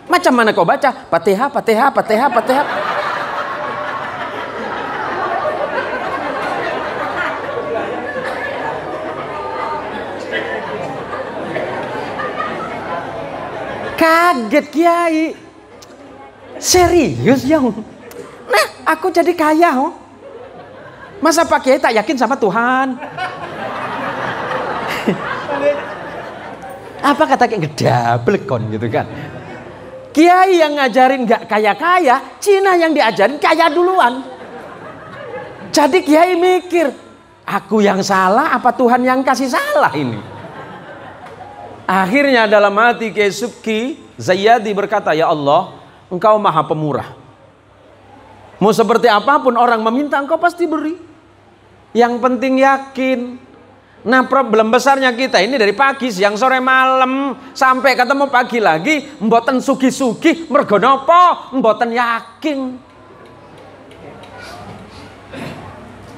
Macam mana kau baca? Fatihah, Fatihah, Fatihah, Fatihah. Kaget Kiai. Serius ya? Nah, aku jadi kaya. Masa Pak Kiai tak yakin sama Tuhan? Apa kata kayak gedabel kon gitu kan? Kiai yang ngajarin gak kaya-kaya, Cina yang diajarin kaya duluan. Jadi Kiai mikir, aku yang salah apa Tuhan yang kasih salah ini? Akhirnya dalam hati Kiai Subki Zayyadi berkata, ya Allah, Engkau maha pemurah. Mau seperti apapun orang meminta, Engkau pasti beri. Yang penting yakin. Nah, problem besarnya kita ini dari pagi, siang, sore, malam sampai ketemu pagi lagi, mboten sugi-sugi, mergo napa? Mboten yakin.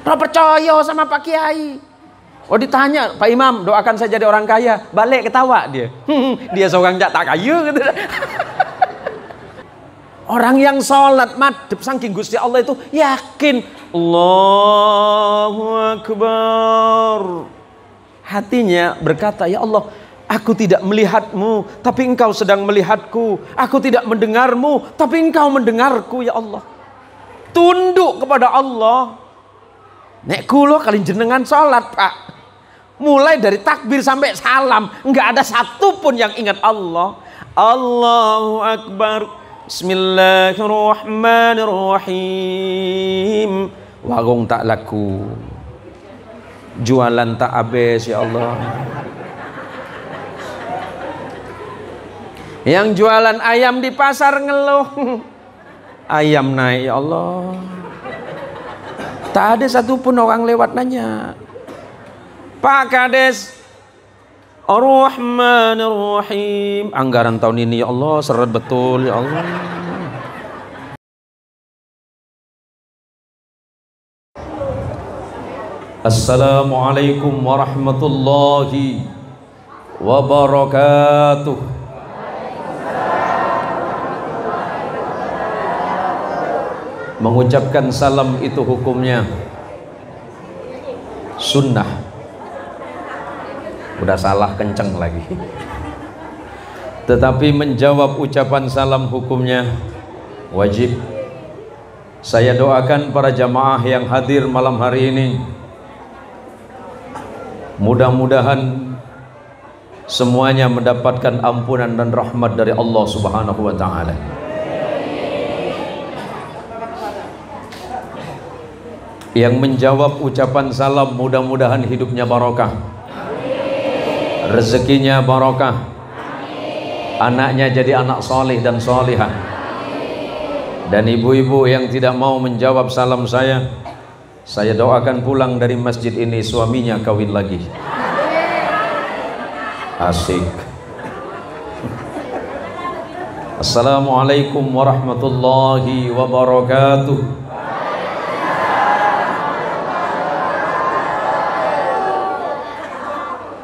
Ora percaya sama Pak Kiai. Oh, ditanya, Pak Imam, doakan saya jadi orang kaya. Balik ketawa dia. Dia seorang tak kaya gitu. Orang yang sholat madhep saking Gusti Allah itu yakin. Allahu Akbar. Hatinya berkata, ya Allah, aku tidak melihatmu, tapi Engkau sedang melihatku. Aku tidak mendengarmu, tapi Engkau mendengarku, ya Allah. Tunduk kepada Allah. Nek kulo kali jenengan sholat, Pak. Mulai dari takbir sampai salam, enggak ada satupun yang ingat Allah. Allahu Akbar. Bismillahirrahmanirrahim. Warung tak laku, jualan tak habis, ya Allah. Yang jualan ayam di pasar ngeluh, ayam naik, ya Allah. Tak ada satupun orang lewat nanya, Pak Kades, Ar-Rahmanir-Rahim. Anggaran tahun ini, ya Allah, seret betul, ya Allah. Assalamualaikum warahmatullahi wabarakatuh. Mengucapkan salam itu hukumnya sunnah. Udah salah kenceng lagi. Tetapi menjawab ucapan salam hukumnya wajib. Saya doakan para jamaah yang hadir malam hari ini, mudah-mudahan semuanya mendapatkan ampunan dan rahmat dari Allah Subhanahu wa ta'ala. Yang menjawab ucapan salam mudah-mudahan hidupnya barokah, rezekinya barokah, anaknya jadi anak soleh dan solihah. Dan ibu-ibu yang tidak mau menjawab salam saya doakan pulang dari masjid ini suaminya kawin lagi. Asik. Assalamualaikum warahmatullahi wabarakatuh.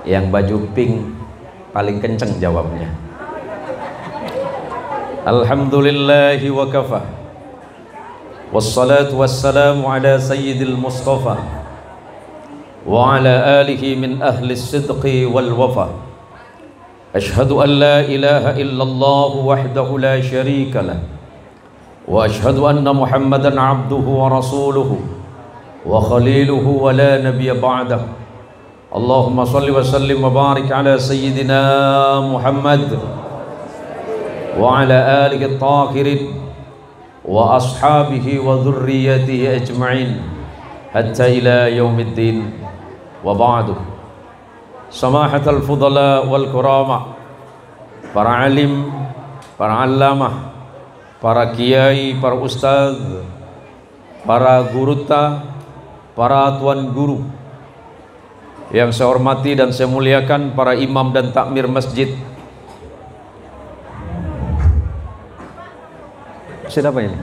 Yang baju pink paling kenceng jawabnya. Alhamdulillahi wa kafa. Wassalatu wassalamu ala sayyidil mustafa wa ala alihi min ahli sidqi wal wafa. Ashhadu an la ilaha illallah wahdahu la sharika lah, wa ashhadu anna Muhammadan abduhu wa rasuluhu wa khaliluhu wa la nabiyya ba'dah. Allahumma salli wa sallim wa barik ala sayyidina Muhammad wa ala alihi at-tahirin wa ashabihi wa dhurriyyatihi ajma'in hatta ila yaumiddin. Wa ba'du. Samahatul fudala wal kurama, para alim, para allamah, para kiai, para ustaz, para guruta, para tuan guru yang saya hormati dan saya muliakan, para imam dan takmir masjid. Siapa ini?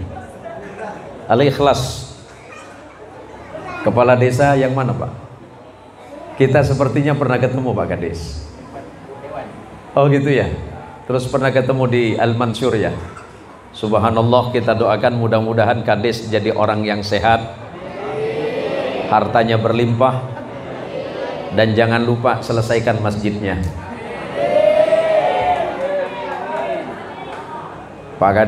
Al-Ikhlas. Kepala desa yang mana, Pak? Kita sepertinya pernah ketemu, Pak Kades. Oh gitu ya. terus pernah ketemu di Al-Mansur ya. Subhanallah, kita doakan mudah-mudahan Kades jadi orang yang sehat, hartanya berlimpah, dan jangan lupa selesaikan masjidnya. Pak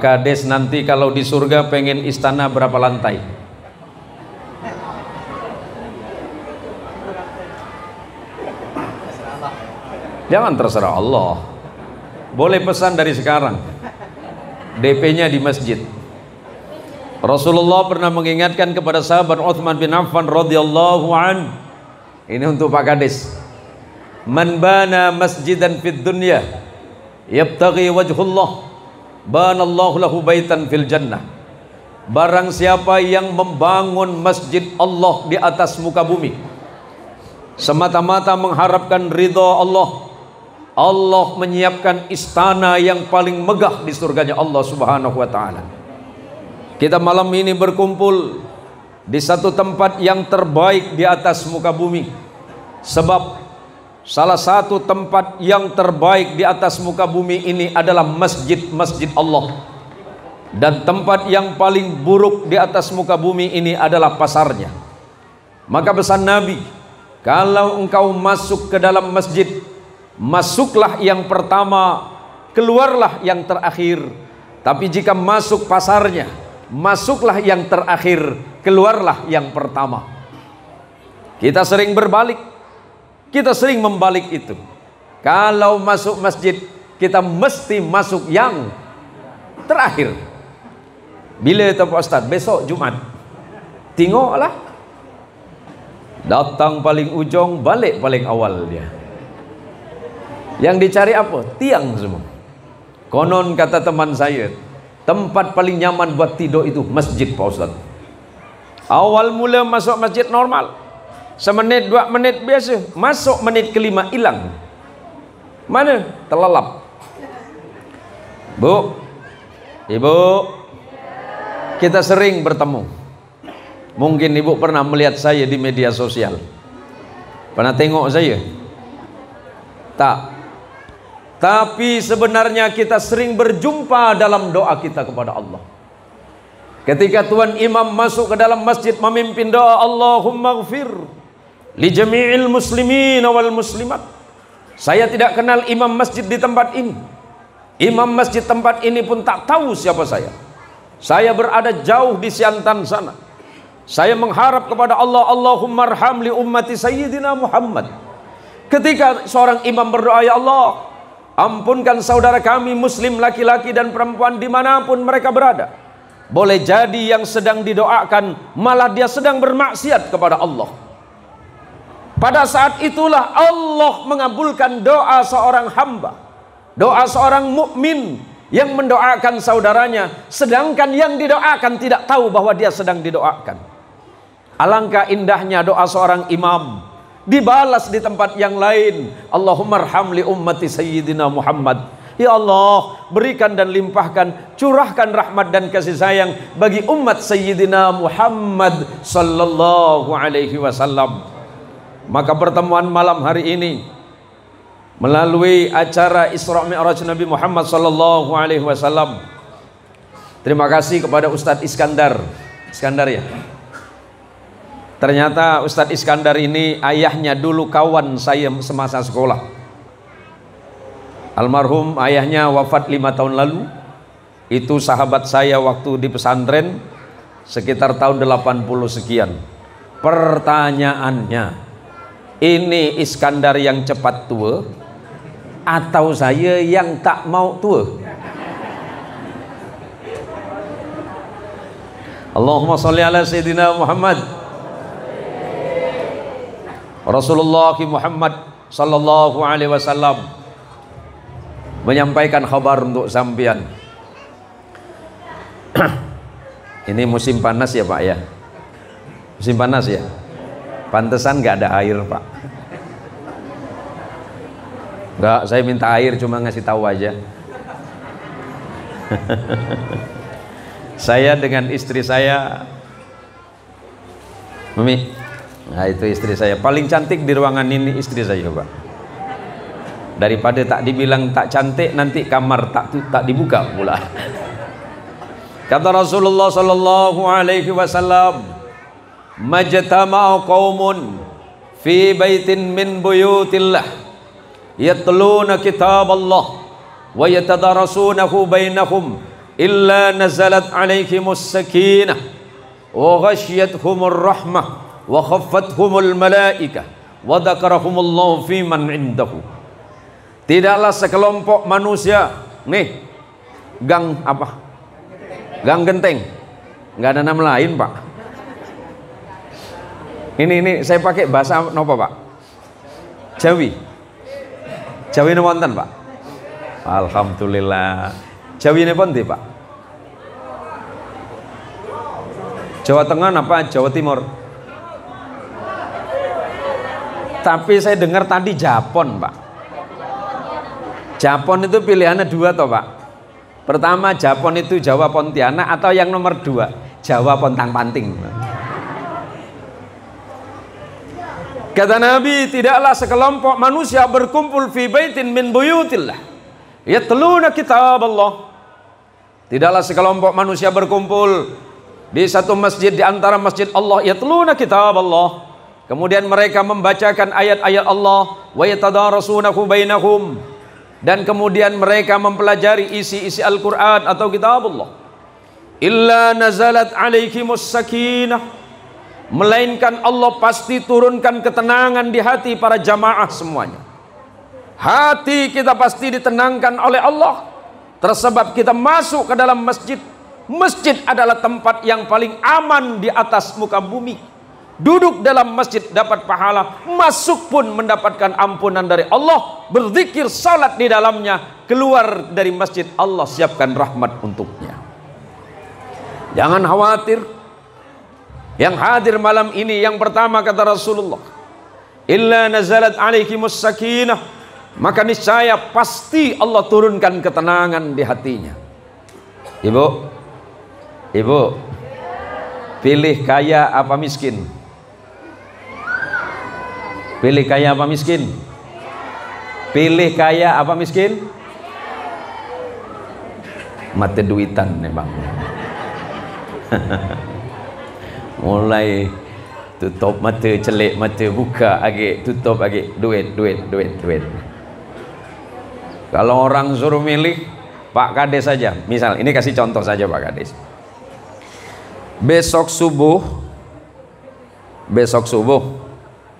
Kades nanti kalau di surga pengen istana berapa lantai? Jangan, terserah Allah. Boleh pesan dari sekarang. DP-nya di masjid. Rasulullah pernah mengingatkan kepada sahabat Utsman bin Affan radhiyallahu an. Ini untuk Pak Kades. Man bana masjidan fid dunya yabtaghi wajhullah banallahu lahu baitan fil jannah. Barang siapa yang membangun masjid Allah di atas muka bumi semata-mata mengharapkan ridha Allah, Allah menyiapkan istana yang paling megah di surganya Allah Subhanahu wa taala. Kita malam ini berkumpul di satu tempat yang terbaik di atas muka bumi, sebab salah satu tempat yang terbaik di atas muka bumi ini adalah masjid-masjid Allah, dan tempat yang paling buruk di atas muka bumi ini adalah pasarnya. Maka pesan Nabi, kalau engkau masuk ke dalam masjid, masuklah yang pertama, keluarlah yang terakhir. Tapi jika masuk pasarnya, masuklah yang terakhir, keluarlah yang pertama. Kita sering berbalik, kita sering membalik itu. Kalau masuk masjid, kita mesti masuk yang terakhir. Bila itu Pak Ustaz? Besok Jumat. Tengoklah, datang paling ujung, balik paling awal dia. Yang dicari apa? Tiang semua. Konon kata teman saya, tempat paling nyaman buat tidur itu masjid Pak Ustaz. Awal mula masuk masjid normal, semenit 2 menit biasa, masuk menit kelima hilang. Mana? Terlelap. Bu, Ibu, kita sering bertemu. Mungkin Ibu pernah melihat saya di media sosial. Pernah tengok saya? Tak. Tapi sebenarnya kita sering berjumpa dalam doa kita kepada Allah. Ketika tuan imam masuk ke dalam masjid memimpin doa, Allahumma ghfir li jami'il muslimin wal muslimat. Saya tidak kenal imam masjid di tempat ini. Imam masjid tempat ini pun tak tahu siapa saya. Saya berada jauh di Siantan sana. Saya mengharap kepada Allah, Allahumma arham li ummati sayyidina Muhammad. Ketika seorang imam berdoa, ya Allah, ampunkan saudara kami muslim laki-laki dan perempuan dimanapun mereka berada. Boleh jadi yang sedang didoakan malah dia sedang bermaksiat kepada Allah. Pada saat itulah Allah mengabulkan doa seorang hamba, doa seorang mukmin yang mendoakan saudaranya, sedangkan yang didoakan tidak tahu bahwa dia sedang didoakan. Alangkah indahnya doa seorang imam dibalas di tempat yang lain, Allahumma arham li ummati sayyidina Muhammad. Ya Allah, berikan dan limpahkan, curahkan rahmat dan kasih sayang bagi umat sayyidina Muhammad sallallahu alaihi wasallam. Maka pertemuan malam hari ini melalui acara Isra Mi'raj Nabi Muhammad sallallahu alaihi wasallam. Terima kasih kepada Ustadz Iskandar. Iskandar ya. Ternyata Ustadz Iskandar ini ayahnya dulu kawan saya semasa sekolah. Almarhum ayahnya wafat 5 tahun lalu. Itu sahabat saya waktu di pesantren sekitar tahun 80 sekian. Pertanyaannya, ini Iskandar yang cepat tua atau saya yang tak mau tua? Allahumma sholli ala sayyidina Muhammad. Rasulullah Muhammad sallallahu alaihi wasallam menyampaikan kabar untuk sampean. Ini musim panas ya Pak ya? Musim panas ya? Pantesan nggak ada air Pak. Nggak, saya minta air cuma ngasih tahu aja. Saya dengan istri saya, Mami, nah itu istri saya paling cantik di ruangan ini, istri saya Pak. Daripada tak dibilang tak cantik, nanti kamar tak dibuka pula. Kata Rasulullah sallallahu alaihi wasallam, majtama'a qaumun fi baitin min buyutillah yatluna kitab Allah wa yatadarasunahu bainahum illa nazalat alaihimus sakinah wa ghasyiyatuhumur rahmah wa khaffathumul malaikah wa dzakarahumullahu fi man indahu. Tidaklah sekelompok manusia nih, gang apa? Gang Genteng. Enggak ada nama lain, Pak. Ini saya pakai bahasa napa, Pak? Jawi. Jawi ini wonten, Pak. Alhamdulillah. Jawi ini pundi, Pak? Jawa Tengah apa Jawa Timur? Tapi saya dengar tadi Japon, Pak. Japon itu pilihannya dua toh, Pak. Pertama, Japon itu Jawa Pontianak, atau yang nomor dua Jawa Pontang Panting. Kata Nabi, tidaklah sekelompok manusia berkumpul fi baitin min buyutillah yatluna kitab Allah. Tidaklah sekelompok manusia berkumpul di satu masjid di antara masjid Allah, yatluna kitab Allah. Kemudian mereka membacakan ayat-ayat Allah, wa yatadarasunahu bainahum, dan kemudian mereka mempelajari isi-isi Al-Quran atau kitab Allah. Illa nazalat alaihimus sakinah, melainkan Allah pasti turunkan ketenangan di hati para jamaah semuanya. Hati kita pasti ditenangkan oleh Allah, tersebab kita masuk ke dalam masjid. Masjid adalah tempat yang paling aman di atas muka bumi. Duduk dalam masjid dapat pahala, masuk pun mendapatkan ampunan dari Allah. Berzikir, salat di dalamnya, keluar dari masjid Allah siapkan rahmat untuknya. Jangan khawatir. Yang hadir malam ini yang pertama kata Rasulullah, illa nazalat alaihimus sakinah, maka niscaya pasti Allah turunkan ketenangan di hatinya. Ibu, pilih kaya apa miskin? Pilih kaya apa miskin? Pilih kaya apa miskin? Mate duitan nih, Bang. Mulai tutup mata, celik mata, buka lagi, tutup lagi, duit. Kalau orang suruh milih, Pak Kades saja. Misal, ini kasih contoh saja Pak Kades. Besok subuh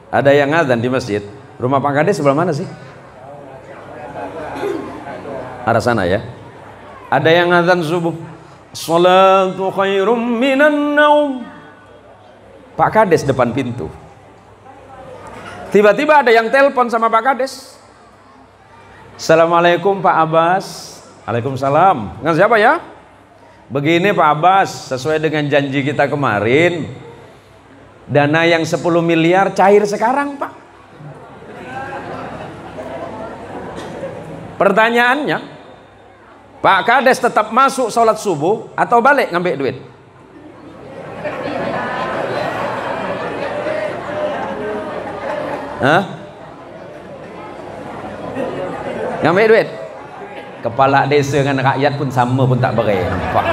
ada yang adzan di masjid. Rumah Pak Kades sebelah mana sih? Arah sana ya. Ada yang adzan subuh, sholatu khairum minan naum. Pak Kades depan pintu. Tiba-tiba ada yang telepon sama Pak Kades. Assalamualaikum Pak Abbas. Waalaikumsalam. Dengan siapa ya? Begini Pak Abbas, sesuai dengan janji kita kemarin, dana yang 10 miliar cair sekarang Pak. Pertanyaannya, Pak Kades tetap masuk sholat subuh atau balik ngambil duit? Hah? Ngambil duit? Kepala desa dengan rakyat pun sama pun tak berai, nampak?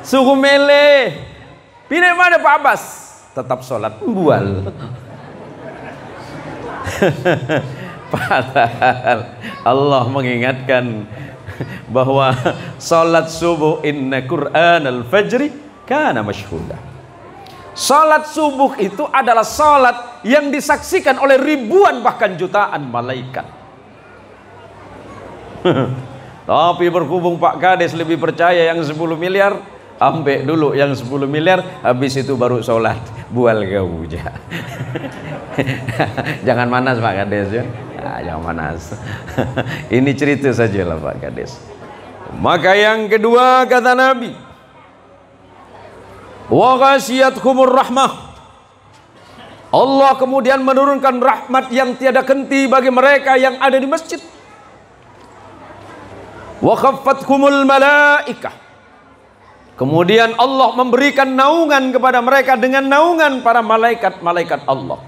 Suruh milih, pilih mana Pak Abbas? Tetap sholat bual. Padahal Allah mengingatkan bahwa sholat subuh inna Qur'an al-fajri kana masyhuda. Salat subuh itu adalah salat yang disaksikan oleh ribuan bahkan jutaan malaikat. Tapi berhubung Pak Kades lebih percaya yang 10 miliar, ambil dulu yang 10 miliar, habis itu baru sholat. Bual kau aja. Jangan manas Pak Kades ya. Nah, jangan manas. Ini cerita saja lah Pak Kades. Maka yang kedua kata Nabi, wa ghasyiyatuhumur rahmah, Allah kemudian menurunkan rahmat yang tiada henti bagi mereka yang ada di masjid. Wa khaffathumul malaikah, kemudian Allah memberikan naungan kepada mereka dengan naungan para malaikat-malaikat Allah.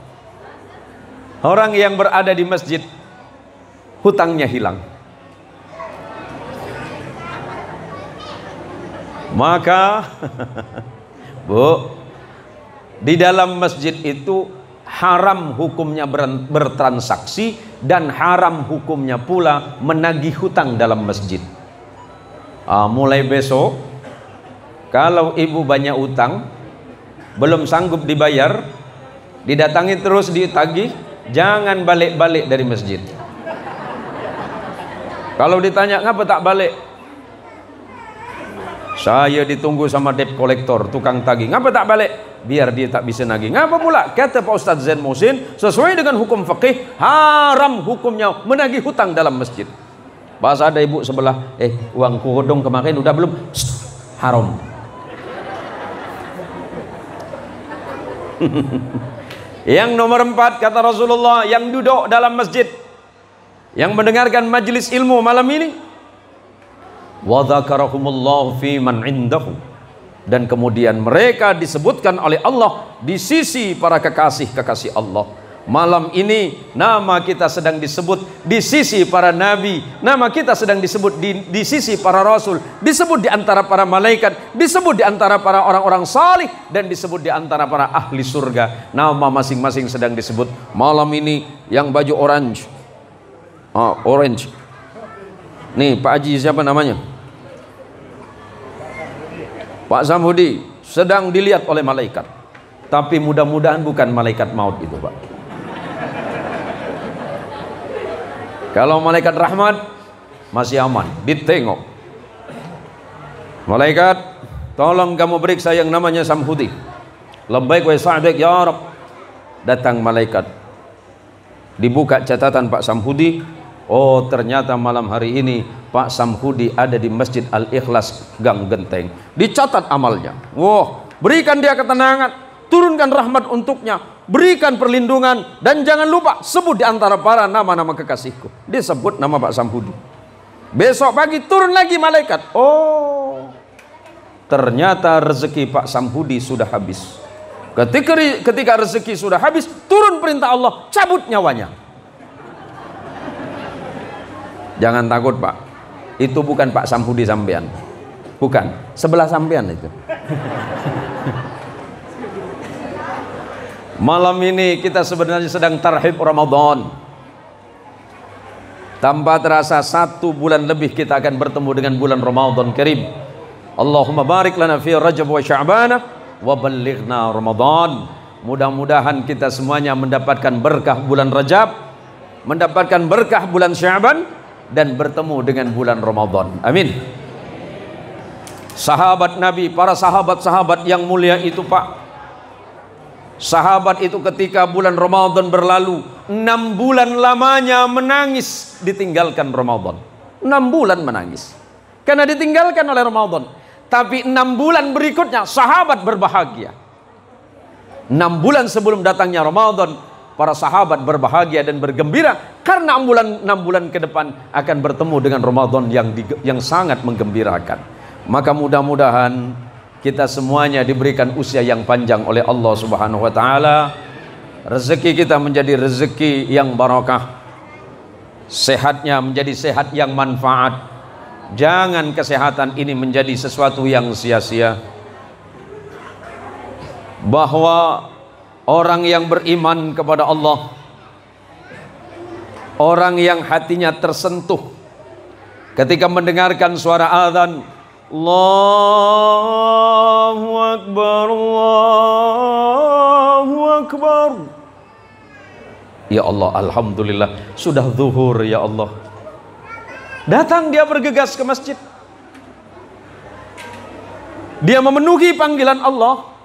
Orang yang berada di masjid hutangnya hilang. Maka Bu, di dalam masjid itu haram hukumnya bertransaksi dan haram hukumnya pula menagih hutang dalam masjid. Mulai besok kalau ibu banyak utang belum sanggup dibayar, didatangi terus ditagih, jangan balik-balik dari masjid. Kalau ditanya ngapa tak balik, saya ditunggu sama debt collector, tukang tagih. Ngapa tak balik? Biar dia tak bisa nagih. Ngapa pula? Kata Pak Ustadz Zain Muhsin, sesuai dengan hukum fikih, haram hukumnya menagih hutang dalam masjid. Pas ada ibu sebelah, uang kodong kemarin udah belum? Haram. Yang nomor 4 kata Rasulullah, yang duduk dalam masjid, yang mendengarkan majelis ilmu malam ini, wa dzakarahumullahu fi man indahu, dan kemudian mereka disebutkan oleh Allah di sisi para kekasih-kekasih Allah. Malam ini nama kita sedang disebut di sisi para nabi, nama kita sedang disebut di sisi para rasul, disebut di antara para malaikat, disebut di antara para orang-orang salih, dan disebut di antara para ahli surga. Nama masing-masing sedang disebut malam ini. Yang baju orange, orange nih Pak Haji siapa namanya, Pak Samhudi, sedang dilihat oleh malaikat. Tapi mudah-mudahan bukan malaikat maut itu, Pak. Kalau malaikat rahmat masih aman, ditengok. Malaikat, tolong kamu periksa yang namanya Samhudi. Labbaik wa sa'daik ya Rabb. Datang malaikat, dibuka catatan Pak Samhudi. Oh, ternyata malam hari ini Pak Samhudi ada di Masjid Al-Ikhlas Gang Genteng. Dicatat amalnya. Wah, berikan dia ketenangan, turunkan rahmat untuknya, berikan perlindungan, dan jangan lupa sebut di antara para nama-nama kekasihku. Disebut nama Pak Samhudi. Besok pagi turun lagi malaikat. Oh, ternyata rezeki Pak Samhudi sudah habis. Ketika rezeki sudah habis, turun perintah Allah, cabut nyawanya. Jangan takut, Pak. Itu bukan Pak Samhudi sampean. Bukan, sebelah sampean itu. Malam ini kita sebenarnya sedang tarhib Ramadan. Tanpa terasa 1 bulan lebih kita akan bertemu dengan bulan Ramadan Karim. Allahumma barik lana fi Rajab wa Sya'ban wa ballighna Ramadan. Mudah-mudahan kita semuanya mendapatkan berkah bulan Rajab, mendapatkan berkah bulan Sya'ban, dan bertemu dengan bulan Ramadan. Amin. Sahabat Nabi, para sahabat-sahabat yang mulia itu, Pak, sahabat itu ketika bulan Ramadan berlalu, 6 bulan lamanya menangis ditinggalkan Ramadan. 6 bulan menangis karena ditinggalkan oleh Ramadan. Tapi 6 bulan berikutnya sahabat berbahagia. 6 bulan sebelum datangnya Ramadan, para sahabat berbahagia dan bergembira karena 6 bulan ke depan akan bertemu dengan Ramadan yang sangat menggembirakan. Maka mudah-mudahan kita semuanya diberikan usia yang panjang oleh Allah Subhanahu wa taala. Rezeki kita menjadi rezeki yang barakah. Sehatnya menjadi sehat yang manfaat. Jangan kesehatan ini menjadi sesuatu yang sia-sia. Bahwa orang yang beriman kepada Allah, orang yang hatinya tersentuh ketika mendengarkan suara azan, Allahu Akbar, Allahu Akbar. Ya Allah, alhamdulillah sudah zuhur ya Allah. Datang dia bergegas ke masjid. Dia memenuhi panggilan Allah.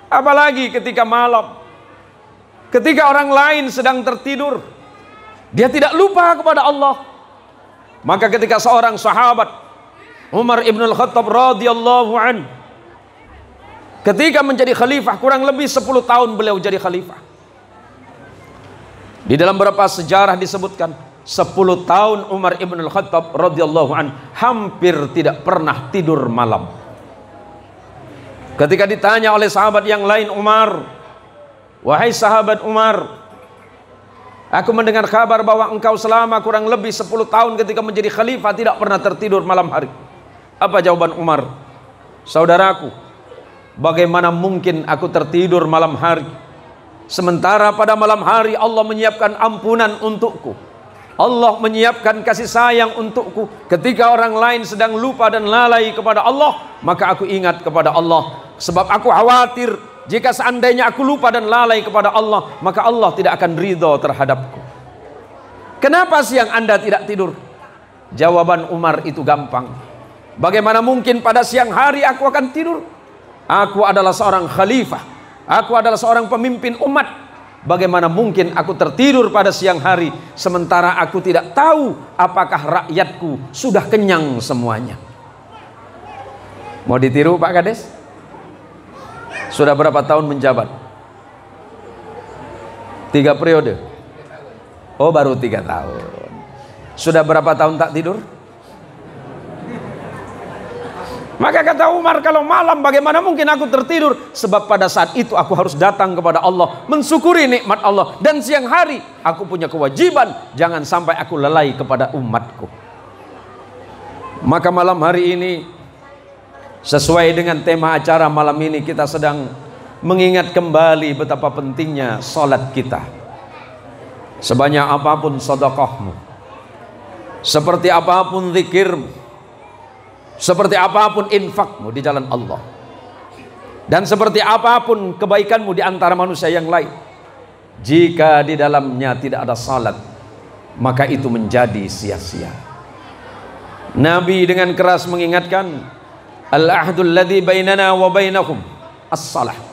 Apalagi ketika malam, ketika orang lain sedang tertidur, dia tidak lupa kepada Allah. Maka ketika seorang sahabat Umar ibn al-Khattab radhiyallahu an, ketika menjadi khalifah, kurang lebih 10 tahun beliau jadi khalifah. Di dalam beberapa sejarah disebutkan 10 tahun Umar ibn al-Khattab radhiyallahu an hampir tidak pernah tidur malam. Ketika ditanya oleh sahabat yang lain, Umar, wahai sahabat Umar, Aku mendengar kabar bahwa engkau selama kurang lebih 10 tahun ketika menjadi khalifah tidak pernah tertidur malam hari. Apa jawaban Umar? Saudaraku, bagaimana mungkin aku tertidur malam hari, sementara pada malam hari Allah menyiapkan ampunan untukku, Allah menyiapkan kasih sayang untukku. Ketika orang lain sedang lupa dan lalai kepada Allah, maka aku ingat kepada Allah. Sebab aku khawatir jika seandainya aku lupa dan lalai kepada Allah, maka Allah tidak akan ridho terhadapku. Kenapa siang Anda tidak tidur? Jawaban Umar itu gampang. Bagaimana mungkin pada siang hari aku akan tidur? Aku adalah seorang khalifah, aku adalah seorang pemimpin umat. Bagaimana mungkin aku tertidur pada siang hari, sementara aku tidak tahu apakah rakyatku sudah kenyang semuanya. Mau ditiru Pak Kades? Sudah berapa tahun menjabat? 3 periode. Oh, baru 3 tahun. Sudah berapa tahun tak tidur? Maka kata Umar, kalau malam bagaimana mungkin aku tertidur? Sebab pada saat itu aku harus datang kepada Allah, mensyukuri nikmat Allah. Dan siang hari aku punya kewajiban, jangan sampai aku lalai kepada umatku. Maka malam hari ini, sesuai dengan tema acara malam ini, kita sedang mengingat kembali betapa pentingnya salat kita. Sebanyak apapun sedekahmu, seperti apapun zikirmu, seperti apapun infakmu di jalan Allah, dan seperti apapun kebaikanmu di antara manusia yang lain, jika di dalamnya tidak ada salat, maka itu menjadi sia-sia. Nabi dengan keras mengingatkan, al-ahdul ladzi bainana wa bainahum as-salah.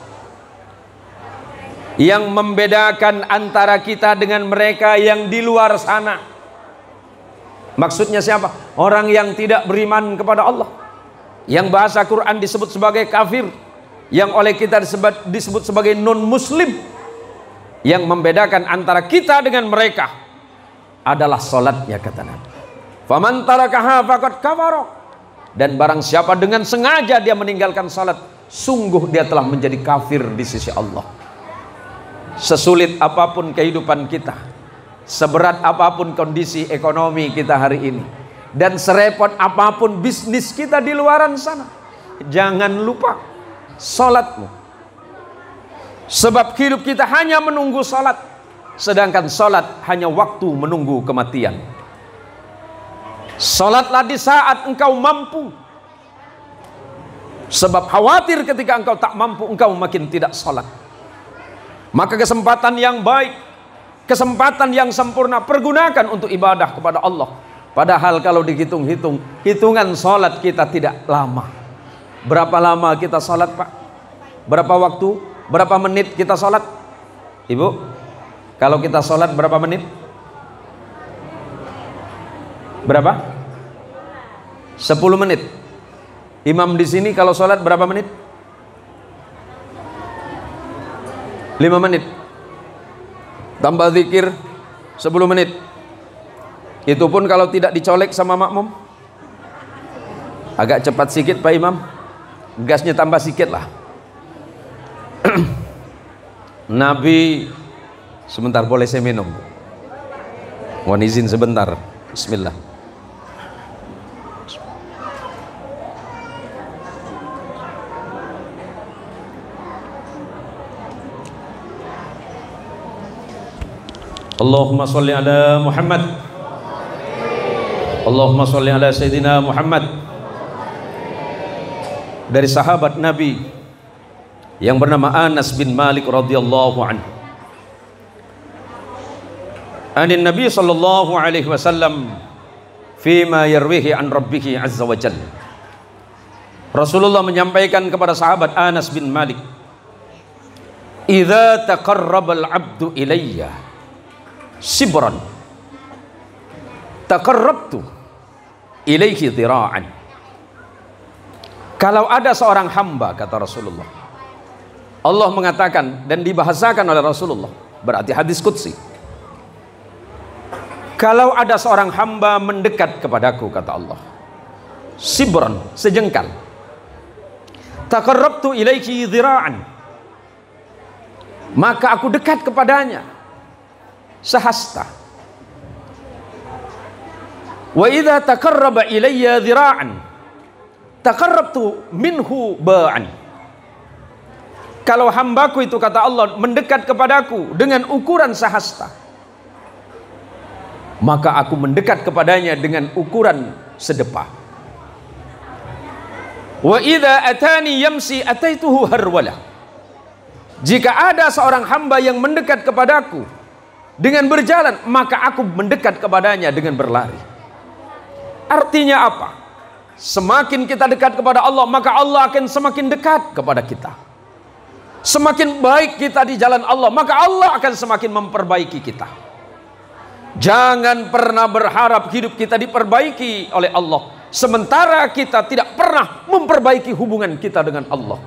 Yang membedakan antara kita dengan mereka yang di luar sana. Maksudnya siapa? Orang yang tidak beriman kepada Allah, yang bahasa Quran disebut sebagai kafir, yang oleh kita disebut sebagai non muslim. Yang membedakan antara kita dengan mereka adalah salatnya, kata Nabi. Faman tarakaha faqad kafara. Dan barang siapa dengan sengaja dia meninggalkan salat, sungguh dia telah menjadi kafir di sisi Allah. Sesulit apapun kehidupan kita, seberat apapun kondisi ekonomi kita hari ini, dan serepot apapun bisnis kita di luaran sana, jangan lupa salatmu. Sebab hidup kita hanya menunggu salat, sedangkan salat hanya waktu menunggu kematian. Salatlah di saat engkau mampu, sebab khawatir ketika engkau tak mampu, engkau makin tidak salat. Maka kesempatan yang baik, kesempatan yang sempurna, pergunakan untuk ibadah kepada Allah. Padahal kalau dihitung-hitung, hitungan salat kita tidak lama. Berapa lama kita salat, Pak? Berapa waktu? Berapa menit kita salat? Ibu, kalau kita salat berapa menit? Berapa? 10 menit. Imam di sini kalau salat berapa menit? 5 menit. Tambah zikir 10 menit. Itu pun kalau tidak dicolek sama makmum. Agak cepat sedikit Pak Imam, gasnya tambah sedikit lah. Nabi, sebentar boleh saya minum? Mohon izin sebentar. Bismillah. Allahumma sholli ala Muhammad. Allahumma sholli ala Sayyidina Muhammad. Dari sahabat Nabi yang bernama Anas bin Malik radhiyallahu anhu, anin Nabi sallallahu alaihi wasallam fima yarwihi an rabbih azza wa jalla. Rasulullah menyampaikan kepada sahabat Anas bin Malik, idza taqarraba al-'abdu ilayya sibran taqarrabtu ilaihi dhira'an. Kalau ada seorang hamba, kata Rasulullah, Allah mengatakan dan dibahasakan oleh Rasulullah, berarti hadis qudsi, kalau ada seorang hamba mendekat kepadaku, kata Allah, sibran, sejengkal, taqarrabtu ilaihi dhira'an, maka aku dekat kepadanya sahasta. Wa idza taqarraba ilayya dhira'an taqarrabtu minhu ba'an. Kalau hambaku itu, kata Allah, mendekat kepadaku dengan ukuran sahasta, maka aku mendekat kepadanya dengan ukuran sedepah. Wa idza atani yamsi ataituhu harwala. Jika ada seorang hamba yang mendekat kepadaku dengan berjalan, maka aku mendekat kepadanya dengan berlari. Artinya apa? Semakin kita dekat kepada Allah, maka Allah akan semakin dekat kepada kita. Semakin baik kita di jalan Allah, maka Allah akan semakin memperbaiki kita. Jangan pernah berharap hidup kita diperbaiki oleh Allah, sementara kita tidak pernah memperbaiki hubungan kita dengan Allah.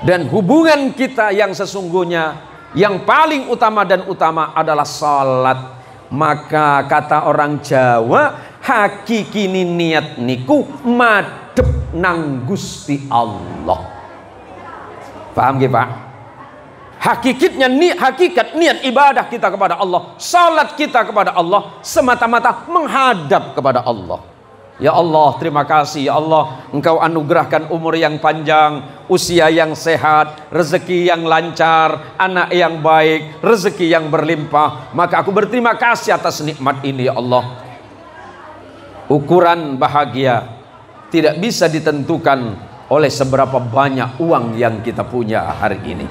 Dan hubungan kita yang sesungguhnya, yang paling utama dan utama adalah salat. Maka kata orang Jawa, hakiki niat niku madhep nang Gusti Allah. Paham nggih, Pak? Hakikat niat ibadah kita kepada Allah, salat kita kepada Allah, semata-mata menghadap kepada Allah. Ya Allah, terima kasih ya Allah, Engkau anugerahkan umur yang panjang, usia yang sehat, rezeki yang lancar, anak yang baik, rezeki yang berlimpah. Maka aku berterima kasih atas nikmat ini ya Allah. Ukuran bahagia tidak bisa ditentukan oleh seberapa banyak uang yang kita punya hari ini.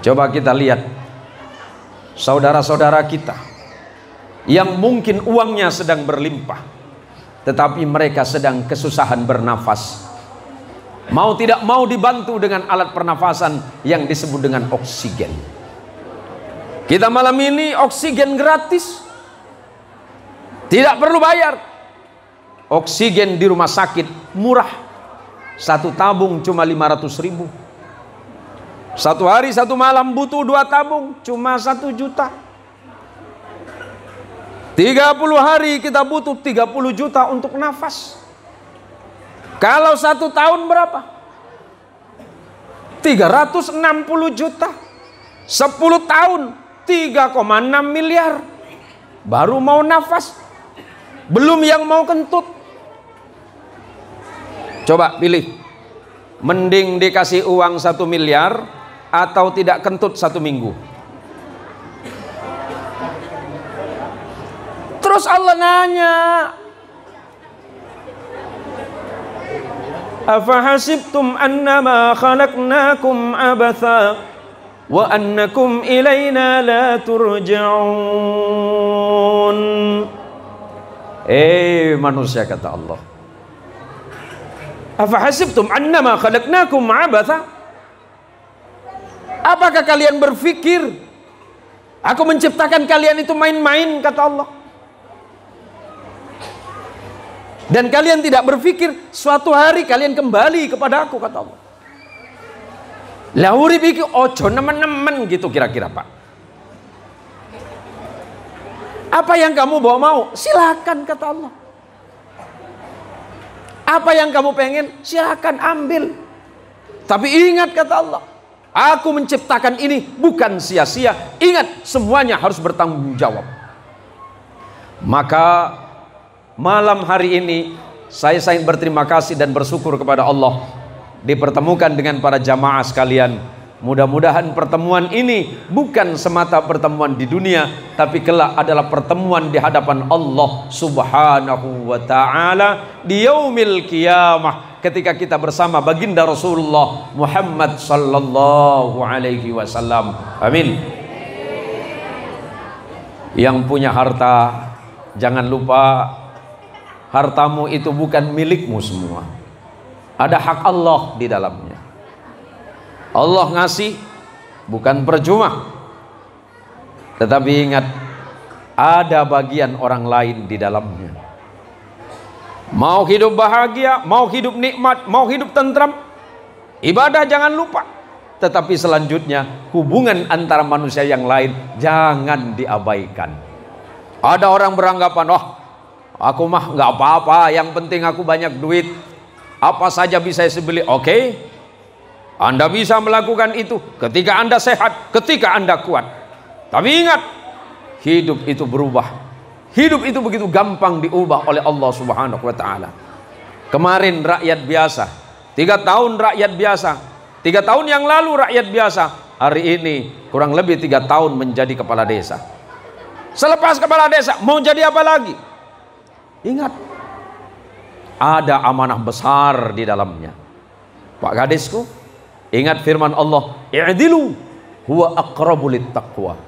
Coba kita lihat saudara-saudara kita yang mungkin uangnya sedang berlimpah, tetapi mereka sedang kesusahan bernafas. Mau tidak mau dibantu dengan alat pernafasan yang disebut dengan oksigen. Kita malam ini oksigen gratis, tidak perlu bayar. Oksigen di rumah sakit murah, satu tabung cuma 500.000. Satu hari satu malam butuh 2 tabung, cuma 1 juta. 30 hari kita butuh 30 juta untuk nafas. Kalau 1 tahun berapa? 360 juta. 10 tahun 3,6 miliar. Baru mau nafas, belum yang mau kentut. Coba pilih, mending dikasih uang 1 miliar atau tidak kentut 1 minggu. Terus Allah nanya, afahasibtum annama khalaqnakum abatha wa annakum ilaina la turja'un. Manusia, kata Allah, afahasibtum annama khalaqnakum abatha, apakah kalian berpikir aku menciptakan kalian itu main-main, kata Allah. Dan kalian tidak berpikir suatu hari kalian kembali kepada aku, kata Allah. Lah urip iki ojo nemen-nemen gitu kira-kira, Pak. Apa yang kamu bawa mau, silakan, kata Allah. Apa yang kamu pengen, silakan ambil. Tapi ingat, kata Allah, aku menciptakan ini bukan sia-sia. Ingat, semuanya harus bertanggung jawab. Maka malam hari ini saya sangat berterima kasih dan bersyukur kepada Allah dipertemukan dengan para jamaah sekalian. Mudah-mudahan pertemuan ini bukan semata pertemuan di dunia, tapi kelak adalah pertemuan di hadapan Allah Subhanahu wa ta'ala di yaumil qiyamah, ketika kita bersama baginda Rasulullah Muhammad sallallahu alaihi wasallam. Amin. Yang punya harta, jangan lupa hartamu itu bukan milikmu semua. Ada hak Allah di dalamnya. Allah ngasih bukan percuma. Tetapi ingat, ada bagian orang lain di dalamnya. Mau hidup bahagia, mau hidup nikmat, mau hidup tentram, ibadah jangan lupa. Tetapi selanjutnya, hubungan antara manusia yang lain jangan diabaikan. Ada orang beranggapan, aku mah nggak apa-apa, yang penting aku banyak duit, apa saja bisa saya beli. Oke, Anda bisa melakukan itu ketika Anda sehat, ketika Anda kuat. Tapi ingat, hidup itu berubah. Hidup itu begitu gampang diubah oleh Allah Subhanahu wa Ta'ala. Kemarin rakyat biasa, 3 tahun rakyat biasa, 3 tahun yang lalu rakyat biasa, hari ini kurang lebih 3 tahun menjadi kepala desa. Selepas kepala desa mau jadi apa lagi? Ingat, ada amanah besar di dalamnya. Pak Kadesku, ingat firman Allah, i'dilu huwa aqrabu littaqwa.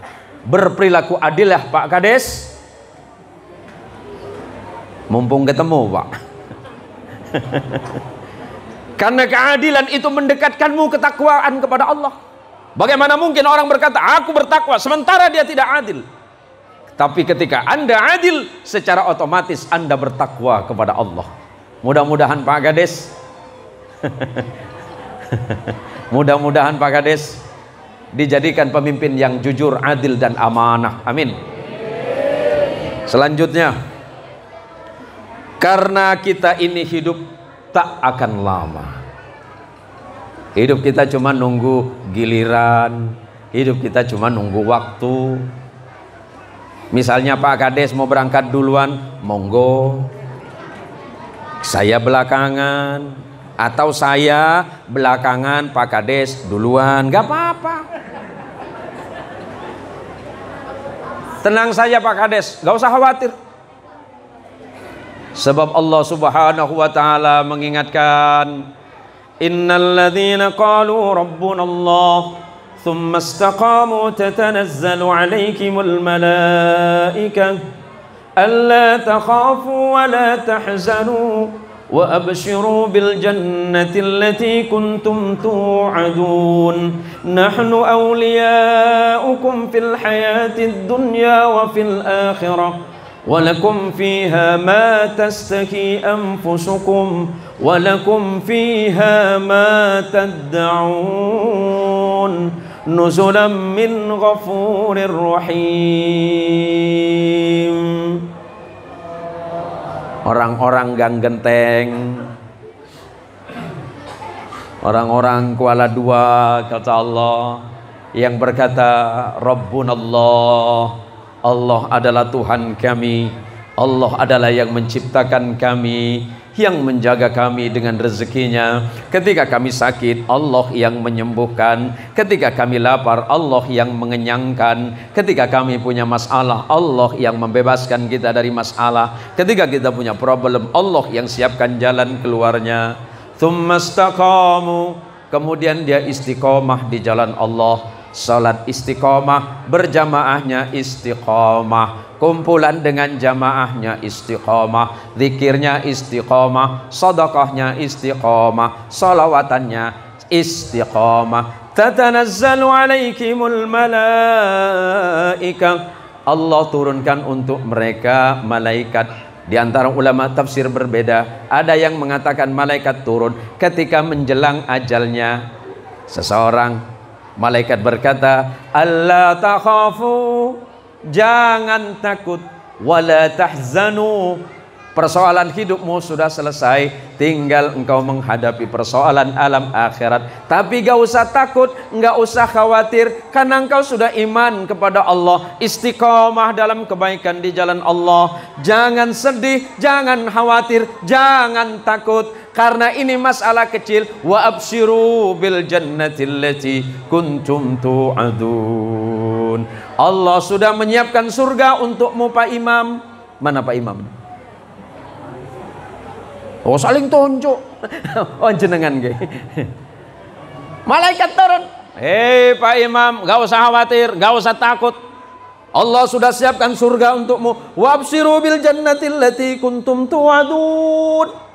Berperilaku adillah Pak Kades. Mumpung ketemu Pak. Karena keadilan itu mendekatkanmu ketakwaan kepada Allah. Bagaimana mungkin orang berkata aku bertakwa sementara dia tidak adil? Tapi ketika Anda adil, secara otomatis Anda bertakwa kepada Allah. Mudah-mudahan Pak Kades, mudah-mudahan Pak Kades dijadikan pemimpin yang jujur, adil dan amanah. Amin. Selanjutnya, karena kita ini hidup tak akan lama. Hidup kita cuma nunggu giliran, hidup kita cuma nunggu waktu. Misalnya Pak Kades mau berangkat duluan, monggo. Saya belakangan, atau saya belakangan, Pak Kades duluan, gak apa-apa. Tenang saja Pak Kades, gak usah khawatir. Sebab Allah Subhanahu wa Ta'ala mengingatkan, innal ladzina qalu rabbuna Allah ثم استقاموا تتنزل عليكم الملائكة ألا تخافوا ولا تحزنوا وأبشروا بالجنة التي كنتم توعدون نحن أولياؤكم في الحياة الدنيا وفي الآخرة ولكم فيها ما تستحي أنفسكم ولكم فيها ما تدعون nuzulan min ghafurir rahim. Orang-orang gang genteng, orang-orang Kuala Dua, kata Allah, yang berkata Rabbunallah, Allah adalah Tuhan kami, Allah adalah yang menciptakan kami, yang menjaga kami dengan rezekinya. Ketika kami sakit, Allah yang menyembuhkan. Ketika kami lapar, Allah yang mengenyangkan. Ketika kami punya masalah, Allah yang membebaskan kita dari masalah. Ketika kita punya problem, Allah yang siapkan jalan keluarnya. Tsumastaqamu, kemudian dia istiqomah di jalan Allah. Salat istiqomah, berjamaahnya istiqomah, kumpulan dengan jamaahnya istiqomah, zikirnya istiqomah, sedekahnya istiqomah, salawatannya istiqomah. Tatanazzalu alaikimul malaikah, Allah turunkan untuk mereka malaikat. Di antara ulama tafsir berbeda, ada yang mengatakan malaikat turun ketika menjelang ajalnya seseorang. Malaikat berkata, alla takhafu, jangan takut, wala tahzanu, persoalan hidupmu sudah selesai, tinggal engkau menghadapi persoalan alam akhirat. Tapi gak usah takut, gak usah khawatir, karena engkau sudah iman kepada Allah, istiqomah dalam kebaikan di jalan Allah. Jangan sedih, jangan khawatir, jangan takut, karena ini masalah kecil. Wa abshiru bil jannati allati kuntum tu'adun. Allah sudah menyiapkan surga untukmu Pak Imam. Mana Pak Imam? Oh, saling tunjuk. Oh, jenengan ge. Malaikat turun. Hei Pak Imam, gak usah khawatir, gak usah takut. Allah sudah siapkan surga untukmu. Wa abshiru bil jannati allati kuntum tu'adun.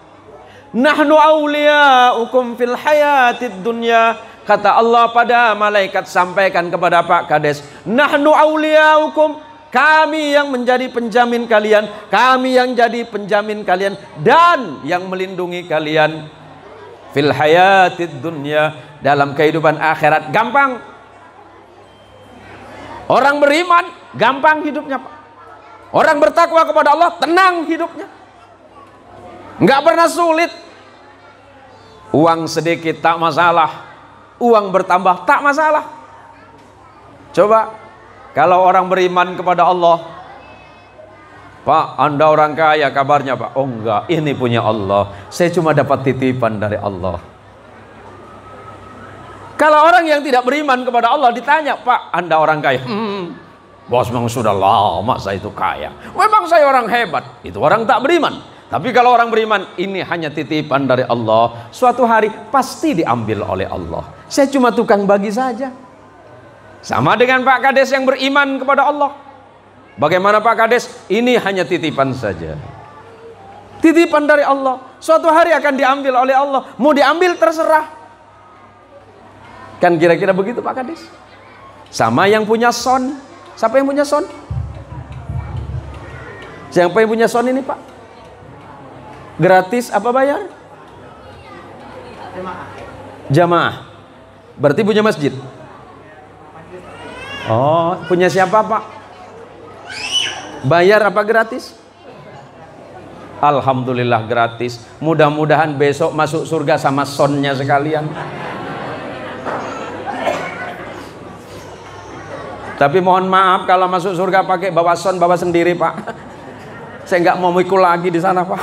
Nahnu awliya'ukum fil hayatid dunya. Kata Allah pada malaikat, sampaikan kepada Pak Kades, nahnu awliya'ukum, kami yang menjadi penjamin kalian, kami yang jadi penjamin kalian dan yang melindungi kalian fil hayatid dunya, dalam kehidupan akhirat. Gampang. Orang beriman gampang hidupnya Pak. Orang bertakwa kepada Allah tenang hidupnya, nggak pernah sulit. Uang sedikit tak masalah, uang bertambah tak masalah. Coba Kalau orang beriman kepada Allah, Pak, Anda orang kaya, kabarnya Pak? Oh enggak, ini punya Allah. Saya cuma dapat titipan dari Allah. Kalau orang yang tidak beriman kepada Allah ditanya, Pak, Anda orang kaya? Bos, memang sudah lama saya itu kaya. Memang saya orang hebat. Itu orang tak beriman. Tapi kalau orang beriman, ini hanya titipan dari Allah. Suatu hari pasti diambil oleh Allah. Saya cuma tukang bagi saja. Sama dengan Pak Kades yang beriman kepada Allah. Bagaimana Pak Kades? Ini hanya titipan saja. Titipan dari Allah. Suatu hari akan diambil oleh Allah. Mau diambil terserah. Kan kira-kira begitu Pak Kades. Sama yang punya son. Siapa yang punya son? Siapa yang punya son ini Pak? Gratis apa bayar? Jamaah. Berarti punya masjid. Oh, punya siapa Pak? Bayar apa gratis? Alhamdulillah gratis. Mudah-mudahan besok masuk surga sama sonnya sekalian. Tapi mohon maaf kalau masuk surga pakai bawa son, bawa sendiri Pak. Saya nggak mau ikut lagi di sana Pak.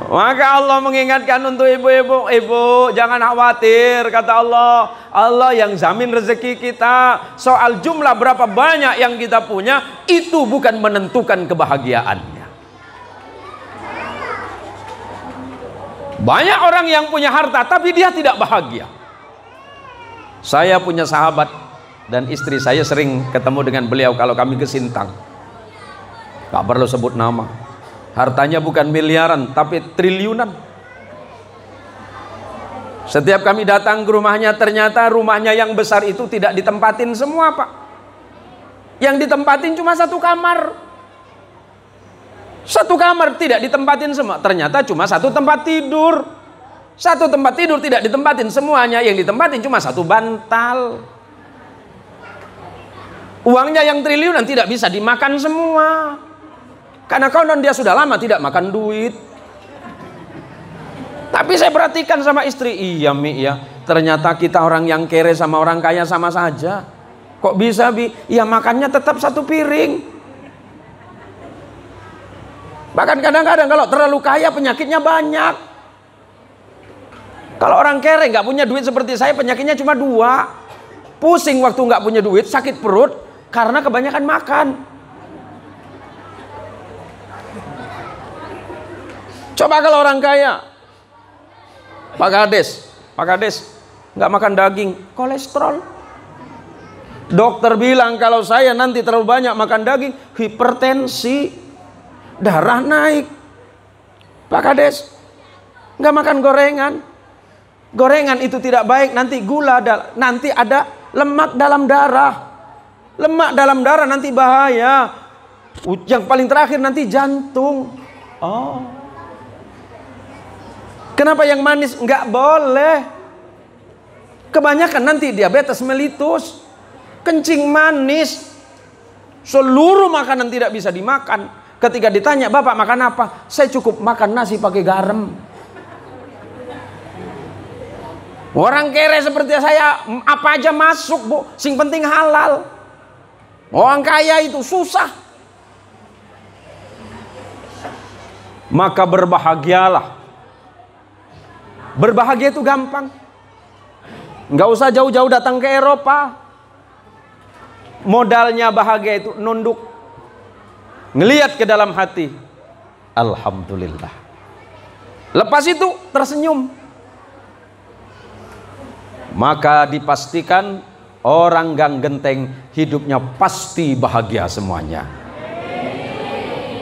Maka Allah mengingatkan untuk ibu-ibu, ibu jangan khawatir, kata Allah. Allah yang jamin rezeki kita. Soal jumlah berapa banyak yang kita punya, itu bukan menentukan kebahagiaannya. Banyak orang yang punya harta tapi dia tidak bahagia. Saya punya sahabat dan istri saya sering ketemu dengan beliau kalau kami ke Sintang. Gak perlu sebut nama. Hartanya bukan miliaran tapi triliunan. Setiap kami datang ke rumahnya, ternyata rumahnya yang besar itu tidak ditempatin semua Pak. Yang ditempatin cuma satu kamar. Satu kamar tidak ditempatin semua. Ternyata cuma satu tempat tidur. Satu tempat tidur tidak ditempatin semuanya. Yang ditempatin cuma satu bantal. Uangnya yang triliunan tidak bisa dimakan semua. Karena konon dia sudah lama tidak makan duit. Tapi saya perhatikan sama istri, iya Mi ya, ternyata kita orang yang kere sama orang kaya sama saja. Kok bisa Bi? Ya makannya tetap satu piring. Bahkan kadang-kadang kalau terlalu kaya penyakitnya banyak. Kalau orang kere nggak punya duit seperti saya, penyakitnya cuma 2. Pusing waktu nggak punya duit, sakit perut karena kebanyakan makan. Coba kalau orang kaya, Pak Kades nggak makan daging, kolesterol. Dokter bilang kalau saya nanti terlalu banyak makan daging, hipertensi, darah naik. Pak Kades nggak makan gorengan. Gorengan itu tidak baik, nanti gula, nanti ada lemak dalam darah. Lemak dalam darah nanti bahaya. Yang paling terakhir nanti jantung. Oh. Kenapa yang manis? Nggak boleh. Kebanyakan nanti diabetes mellitus. Kencing manis. Seluruh makanan tidak bisa dimakan. Ketika ditanya, Bapak makan apa? Saya cukup makan nasi pakai garam. Orang kere seperti saya, apa aja masuk Bu. Sing penting halal. Orang kaya itu susah. Maka berbahagialah. Berbahagia itu gampang. Nggak usah jauh-jauh datang ke Eropa. Modalnya bahagia itu nunduk. Ngelihat ke dalam hati. Alhamdulillah. Lepas itu tersenyum. Maka dipastikan orang gang genteng hidupnya pasti bahagia semuanya.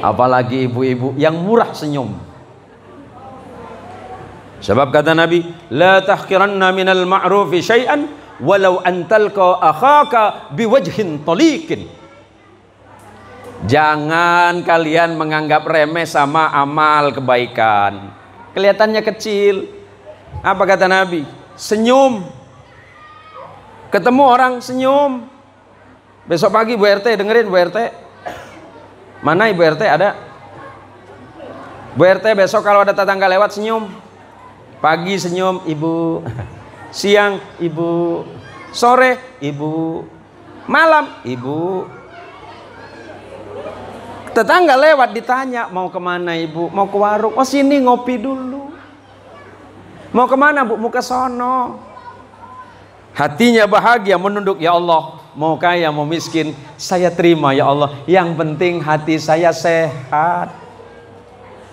Apalagi ibu-ibu yang murah senyum. Sebab kata Nabi, la tahqiranna minal ma'rufi syai'an walau an talqa akhaka biwajhin taliqin. Jangan kalian menganggap remeh sama amal kebaikan. Kelihatannya kecil. Apa kata Nabi? Senyum. Ketemu orang senyum. Besok pagi Bu RT dengerin Bu RT. Mana Ibu RT ada? Bu RT besok kalau ada tetangga lewat senyum. Pagi senyum Ibu, siang Ibu, sore Ibu, Malam, ibu. Tetangga lewat ditanya, mau kemana ibu? Mau ke warung. Oh sini ngopi dulu. Mau kemana bu? Mau ke sono. Hatinya bahagia menunduk, ya Allah, mau kaya mau miskin saya terima ya Allah, yang penting hati saya sehat.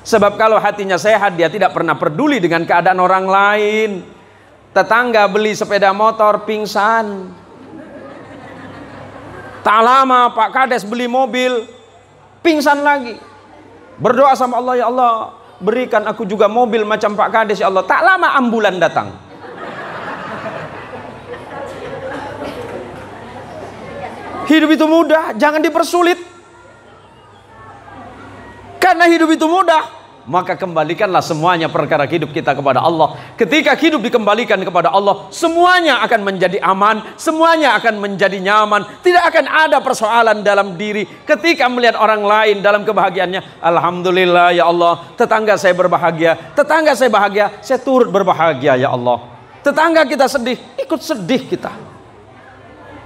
Sebab kalau hatinya sehat, dia tidak pernah peduli dengan keadaan orang lain. Tetangga beli sepeda motor pingsan, tak lama Pak Kades beli mobil pingsan lagi. Berdoa sama Allah, ya Allah berikan aku juga mobil macam Pak Kades ya Allah. Tak lama ambulan datang. Hidup itu mudah, jangan dipersulit. Karena hidup itu mudah, maka kembalikanlah semuanya perkara hidup kita kepada Allah. Ketika hidup dikembalikan kepada Allah, semuanya akan menjadi aman, semuanya akan menjadi nyaman. Tidak akan ada persoalan dalam diri. Ketika melihat orang lain dalam kebahagiaannya, alhamdulillah ya Allah, tetangga saya berbahagia, tetangga saya bahagia, saya turut berbahagia ya Allah. Tetangga kita sedih, ikut sedih kita.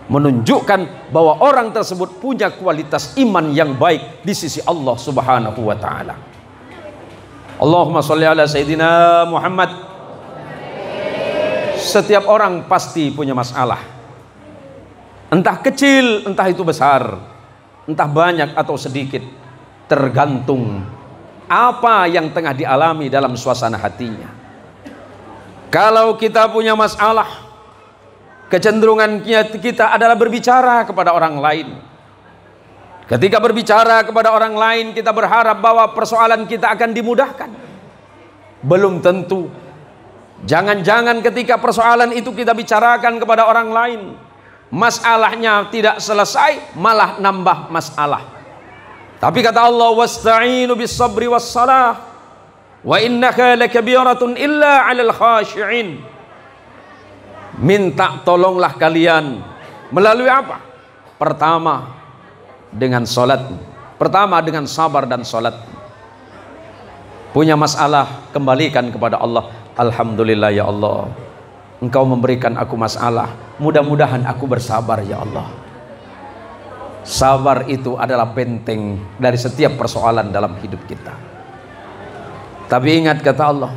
Menunjukkan bahwa orang tersebut punya kualitas iman yang baik di sisi Allah Subhanahu wa taala. Allahumma sholli ala Sayyidina Muhammad. Setiap orang pasti punya masalah. Entah kecil, entah itu besar, entah banyak atau sedikit, tergantung apa yang tengah dialami dalam suasana hatinya. Kalau kita punya masalah, kecenderungan kita adalah berbicara kepada orang lain. Ketika berbicara kepada orang lain, kita berharap bahwa persoalan kita akan dimudahkan. Belum tentu. Jangan-jangan ketika persoalan itu kita bicarakan kepada orang lain, masalahnya tidak selesai, malah nambah masalah. Tapi kata Allah, wasta'inu bis sabri was salah wa innaka lakabiratun illa 'alal khashi'in. Minta tolonglah kalian melalui apa? Pertama dengan salat, pertama dengan sabar dan salat. Punya masalah, kembalikan kepada Allah. Alhamdulillah ya Allah, Engkau memberikan aku masalah, mudah-mudahan aku bersabar ya Allah. Sabar itu adalah benteng dari setiap persoalan dalam hidup kita. Tapi ingat kata Allah,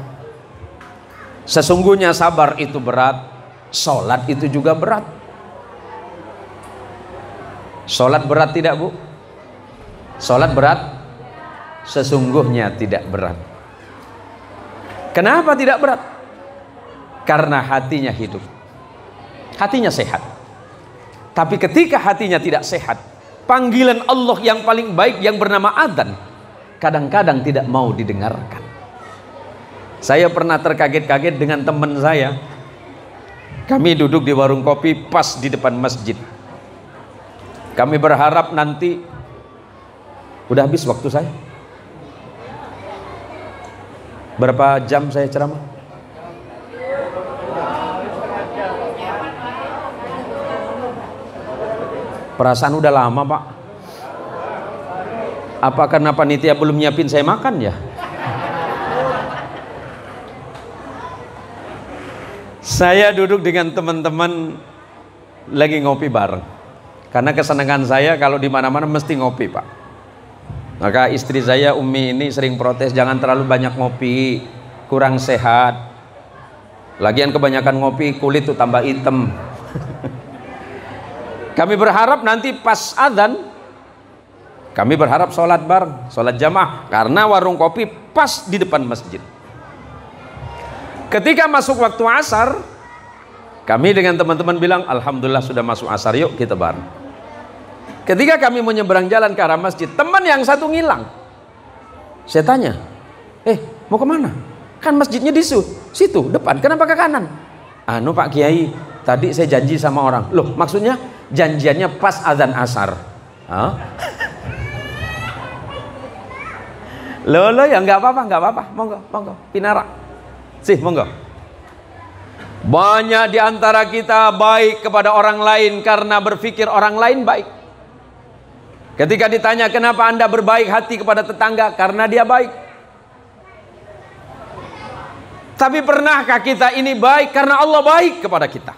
sesungguhnya sabar itu berat, sholat itu juga berat. Sholat berat tidak bu? Sholat berat? Sesungguhnya tidak berat. Kenapa tidak berat? Karena hatinya hidup, hatinya sehat. Tapi ketika hatinya tidak sehat, panggilan Allah yang paling baik yang bernama adzan kadang-kadang tidak mau didengarkan. Saya pernah terkaget-kaget dengan teman saya. Kami duduk di warung kopi pas di depan masjid. Kami berharap nanti udah habis waktu saya. Berapa jam saya ceramah? Perasaan udah lama pak. Apa karena panitia belum nyiapin saya makan ya? Saya duduk dengan teman-teman lagi ngopi bareng. Karena kesenangan saya kalau di mana-mana mesti ngopi, Pak. Maka istri saya Umi ini sering protes, jangan terlalu banyak ngopi, kurang sehat. Lagian kebanyakan ngopi kulit tuh tambah hitam. Kami berharap nanti pas adzan, kami berharap sholat bareng, sholat jamaah, karena warung kopi pas di depan masjid. Ketika masuk waktu asar, kami dengan teman-teman bilang, alhamdulillah sudah masuk asar, yuk kita bareng. Ketika kami menyeberang jalan ke arah masjid, teman yang satu ngilang. Saya tanya, mau kemana? Kan masjidnya di situ depan, kenapa ke kanan? Anu Pak Kiai, tadi saya janji sama orang. Loh, maksudnya janjiannya pas azan asar. Loh ya nggak apa-apa, monggo, pinara. Sih, monggo. Banyak di antara kita baik kepada orang lain karena berpikir orang lain baik. Ketika ditanya kenapa Anda berbaik hati kepada tetangga, karena dia baik. Tapi pernahkah kita ini baik karena Allah baik kepada kita?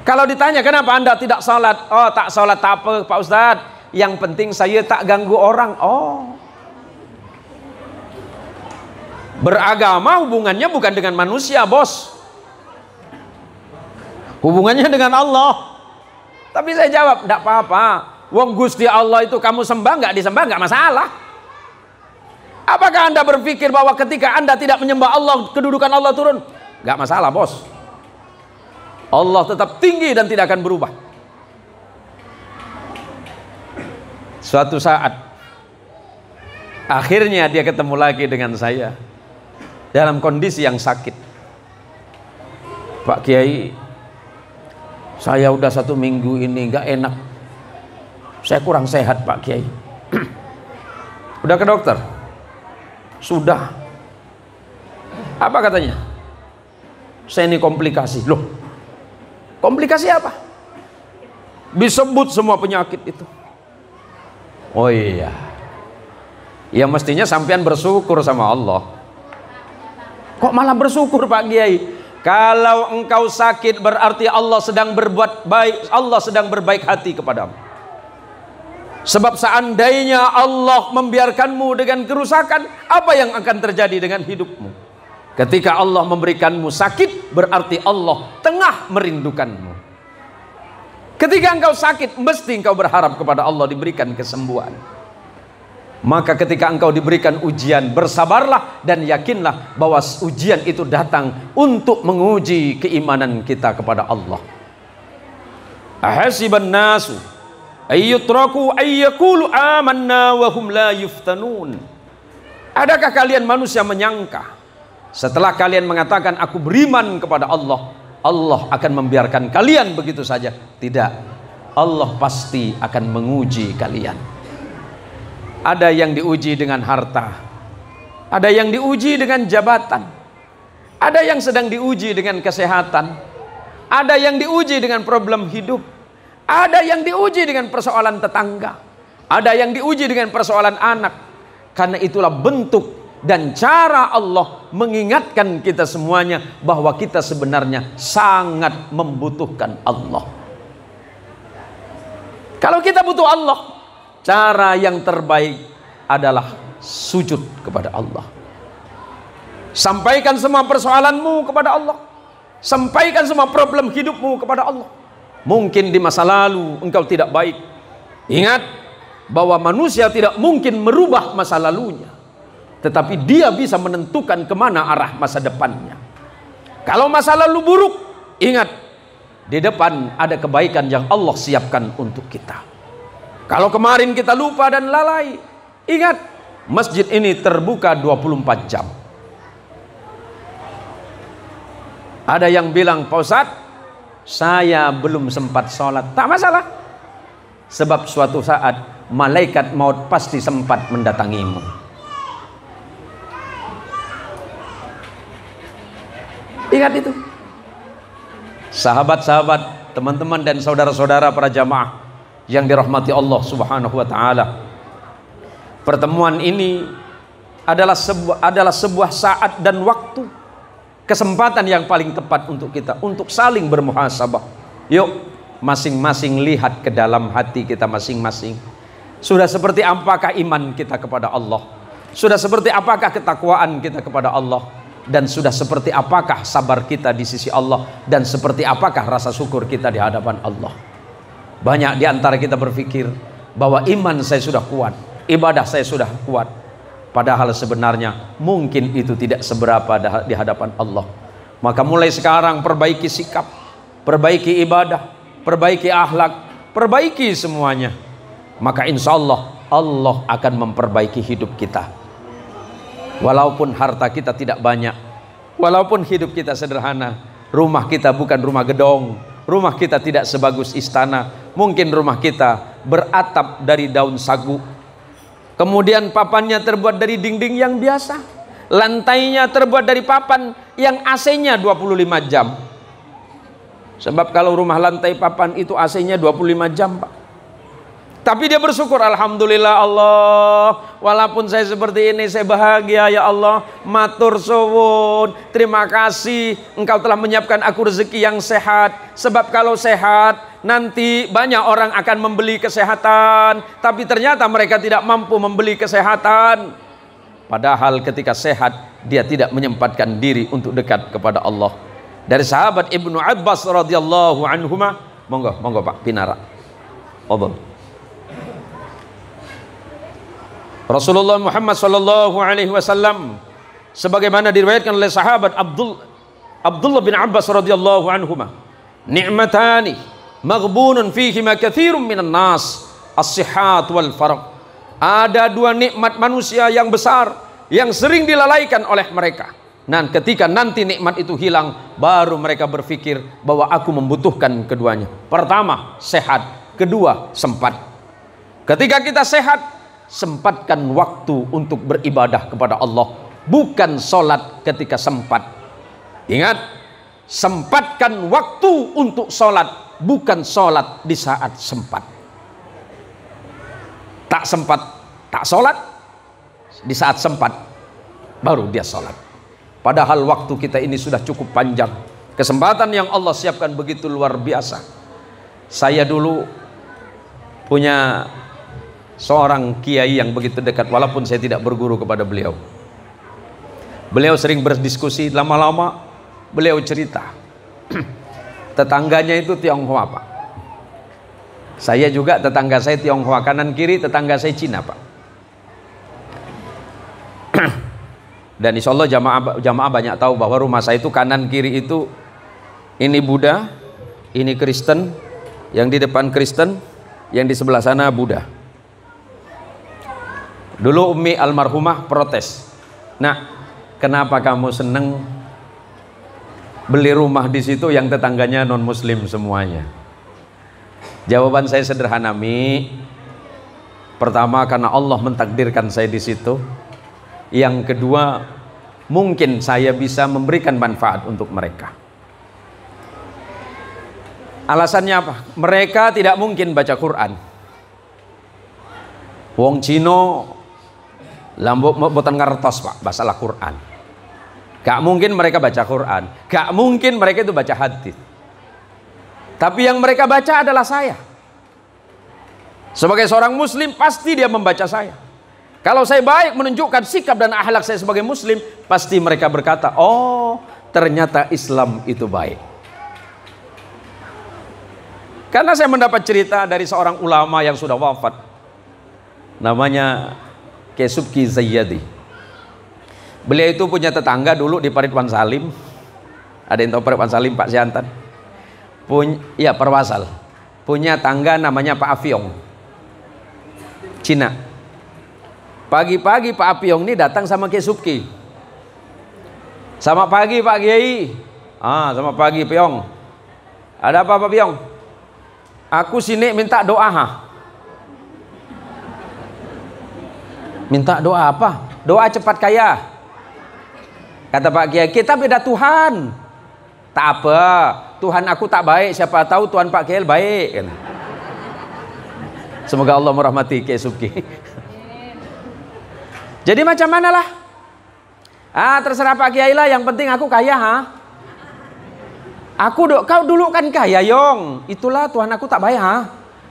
Kalau ditanya kenapa Anda tidak sholat, oh tak sholat tak apa Pak Ustadz, yang penting saya tak ganggu orang. Oh, beragama hubungannya bukan dengan manusia, bos, hubungannya dengan Allah. Tapi saya jawab, tidak apa-apa, wong Gusti Allah itu kamu sembah nggak disembah nggak masalah. Apakah Anda berpikir bahwa ketika Anda tidak menyembah Allah, kedudukan Allah turun? Nggak masalah, bos. Allah tetap tinggi dan tidak akan berubah. Suatu saat akhirnya dia ketemu lagi dengan saya dalam kondisi yang sakit. Pak Kiai, saya udah 1 minggu ini nggak enak, saya kurang sehat Pak Kiai. Udah ke dokter? Sudah. Apa katanya? Saya ini komplikasi. Loh, komplikasi apa? Disebut semua penyakit itu. Oh iya, ya mestinya sampean bersyukur sama Allah. Kok malah bersyukur Pak Kiai? Kalau engkau sakit berarti Allah sedang berbuat baik, Allah sedang berbaik hati kepadamu. Sebab seandainya Allah membiarkanmu dengan kerusakan, apa yang akan terjadi dengan hidupmu? Ketika Allah memberikanmu sakit, berarti Allah tengah merindukanmu. Ketika engkau sakit, mesti engkau berharap kepada Allah diberikan kesembuhan. Maka ketika engkau diberikan ujian, bersabarlah dan yakinlah bahwa ujian itu datang untuk menguji keimanan kita kepada Allah. Ahasiban nasu ayyutraku ayyakulu amanna wa hum la yuftanun. Adakah kalian manusia menyangka setelah kalian mengatakan aku beriman kepada Allah, Allah akan membiarkan kalian begitu saja? Tidak. Allah pasti akan menguji kalian. Ada yang diuji dengan harta, ada yang diuji dengan jabatan, ada yang sedang diuji dengan kesehatan, ada yang diuji dengan problem hidup, ada yang diuji dengan persoalan tetangga, ada yang diuji dengan persoalan anak. Karena itulah bentuk dan cara Allah mengingatkan kita semuanya bahwa kita sebenarnya sangat membutuhkan Allah. Kalau kita butuh Allah, cara yang terbaik adalah sujud kepada Allah. Sampaikan semua persoalanmu kepada Allah, sampaikan semua problem hidupmu kepada Allah. Mungkin di masa lalu engkau tidak baik, ingat bahwa manusia tidak mungkin merubah masa lalunya, tetapi dia bisa menentukan kemana arah masa depannya. Kalau masa lalu buruk, ingat di depan ada kebaikan yang Allah siapkan untuk kita. Kalau kemarin kita lupa dan lalai, ingat masjid ini terbuka 24 jam. Ada yang bilang, Pak Ustadz, saya belum sempat sholat. Tak masalah, sebab suatu saat malaikat maut pasti sempat mendatangimu. Ingat itu, sahabat-sahabat, teman-teman dan saudara-saudara para jamaah yang dirahmati Allah Subhanahu wa taala. Pertemuan ini adalah sebuah saat dan waktu, kesempatan yang paling tepat untuk kita untuk saling bermuhasabah. Yuk masing-masing lihat ke dalam hati kita masing-masing. Sudah seperti apakah iman kita kepada Allah? Sudah seperti apakah ketakwaan kita kepada Allah? Dan sudah seperti apakah sabar kita di sisi Allah? Dan seperti apakah rasa syukur kita di hadapan Allah? Banyak di antara kita berpikir bahwa iman saya sudah kuat, ibadah saya sudah kuat. Padahal sebenarnya mungkin itu tidak seberapa di hadapan Allah. Maka mulai sekarang perbaiki sikap, perbaiki ibadah, perbaiki akhlak, perbaiki semuanya. Maka insya Allah, Allah akan memperbaiki hidup kita. Walaupun harta kita tidak banyak, walaupun hidup kita sederhana, rumah kita bukan rumah gedong, rumah kita tidak sebagus istana. Mungkin rumah kita beratap dari daun sagu, kemudian papannya terbuat dari dinding yang biasa, lantainya terbuat dari papan yang AC-nya 25 jam. Sebab kalau rumah lantai papan itu AC-nya 25 jam, Pak. Tapi dia bersyukur, alhamdulillah Allah, walaupun saya seperti ini saya bahagia ya Allah. Matur suwun, terima kasih Engkau telah menyiapkan aku rezeki yang sehat. Sebab kalau sehat nanti banyak orang akan membeli kesehatan, tapi ternyata mereka tidak mampu membeli kesehatan. Padahal ketika sehat dia tidak menyempatkan diri untuk dekat kepada Allah. Dari sahabat Ibnu Abbas radhiyallahu anhuma, monggo Pak Pinara. Rasulullah Muhammad sallallahu alaihi wasallam sebagaimana diriwayatkan oleh sahabat Abdullah bin Abbas radhiyallahu anhuma, ni'matani maghbunun fihima katsirun minan nas, as-sihat wal faragh. Ada dua nikmat manusia yang besar yang sering dilalaikan oleh mereka. Dan ketika nanti nikmat itu hilang, baru mereka berpikir bahwa aku membutuhkan keduanya. Pertama, sehat. Kedua, sempat. Ketika kita sehat, sempatkan waktu untuk beribadah kepada Allah, bukan sholat ketika sempat. Ingat, sempatkan waktu untuk sholat, bukan sholat di saat sempat. Tak sempat, tak sholat, di saat sempat baru dia sholat. Padahal waktu kita ini sudah cukup panjang. Kesempatan yang Allah siapkan begitu luar biasa. Saya dulu punya seorang kiai yang begitu dekat, walaupun saya tidak berguru kepada beliau. Beliau sering berdiskusi, lama-lama beliau cerita tetangganya itu Tionghoa Pak. Saya juga, tetangga saya Tionghoa, kanan kiri tetangga saya Cina Pak. Dan insya Allah jamaah banyak tahu bahwa rumah saya itu kanan kiri itu, ini Buddha, ini Kristen, yang di depan Kristen, yang di sebelah sana Buddha. Dulu Umi almarhumah protes, "Nak, kenapa kamu seneng beli rumah di situ yang tetangganya non muslim semuanya?" Jawaban saya sederhana, Mi. Pertama, karena Allah mentakdirkan saya di situ. Yang kedua, mungkin saya bisa memberikan manfaat untuk mereka. Alasannya apa? Mereka tidak mungkin baca Quran. Wong Cino lambok boten ngertos Pak masalah Quran. Gak mungkin mereka baca Quran, gak mungkin mereka itu baca hadis. Tapi yang mereka baca adalah saya. Sebagai seorang muslim pasti dia membaca saya. Kalau saya baik menunjukkan sikap dan akhlak saya sebagai muslim, pasti mereka berkata, "Oh, ternyata Islam itu baik." Karena saya mendapat cerita dari seorang ulama yang sudah wafat, namanya Kiai Subki Zayyadi. Beliau itu punya tetangga dulu di Paritwan Salim. Ada yang tahu Paritwan Salim, Pak Siantan? Ya, Perwasal. Punya tangga namanya Pak Afiong, Cina. Pagi-pagi Pak Apiong ini datang sama Kiai Subki. Selamat pagi Pak Kiai. Selamat pagi Piong. Ada apa Pak Piong? Aku sini minta doa. Minta doa apa? Doa cepat kaya. Kata Pak Kiai, kita beda Tuhan. Tak apa, Tuhan aku tak baik, siapa tahu Tuhan Pak Kiai baik. Semoga Allah merahmati Kiai Subki. Jadi macam mana lah? Terserah Pak Kiai lah, yang penting aku kaya. Kau dulu kan kaya Yong. Itulah Tuhan aku tak baik.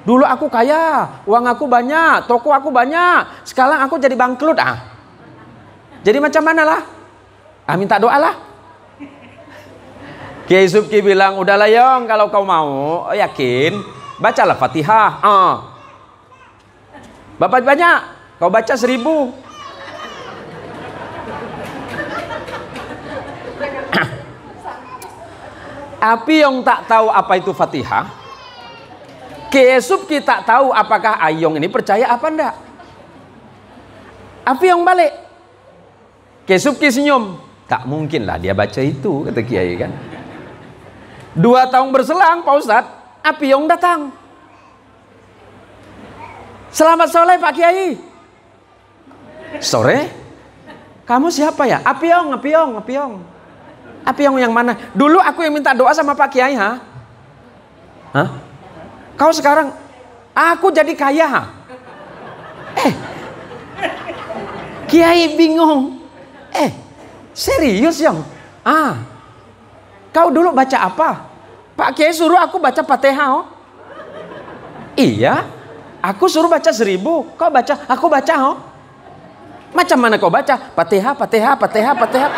Dulu aku kaya, uang aku banyak, toko aku banyak. Sekarang aku jadi bangkrut. Jadi macam mana lah? Minta doa lah. Kiai Subki bilang, udahlah Yong, kalau kau mau, yakin, bacalah Fatihah. Bapak banyak, kau baca 1000. Api yang tak tahu apa itu Fatihah, Kiai Subki tak tahu apakah Ayong ini percaya apa enggak. Api yang balik, Kiai Subki senyum, tak mungkin lah dia baca itu, kata Kiai kan. 2 tahun berselang Pak Ustadz, Api yang datang. Selamat sore Pak Kiai. Sore? Kamu siapa ya? Apiong. Apiong yang mana? Dulu aku yang minta doa sama Pak Kiai, Kau sekarang Aku jadi kaya. Kiai bingung. Serius Yang? Kau dulu baca apa? Pak Kiai suruh aku baca Fatihah. Oh. Iya, aku suruh baca 1000. Kau baca? Aku baca. Oh. Macam mana kau baca? Fatihah, Fatihah, Fatihah, Fatihah.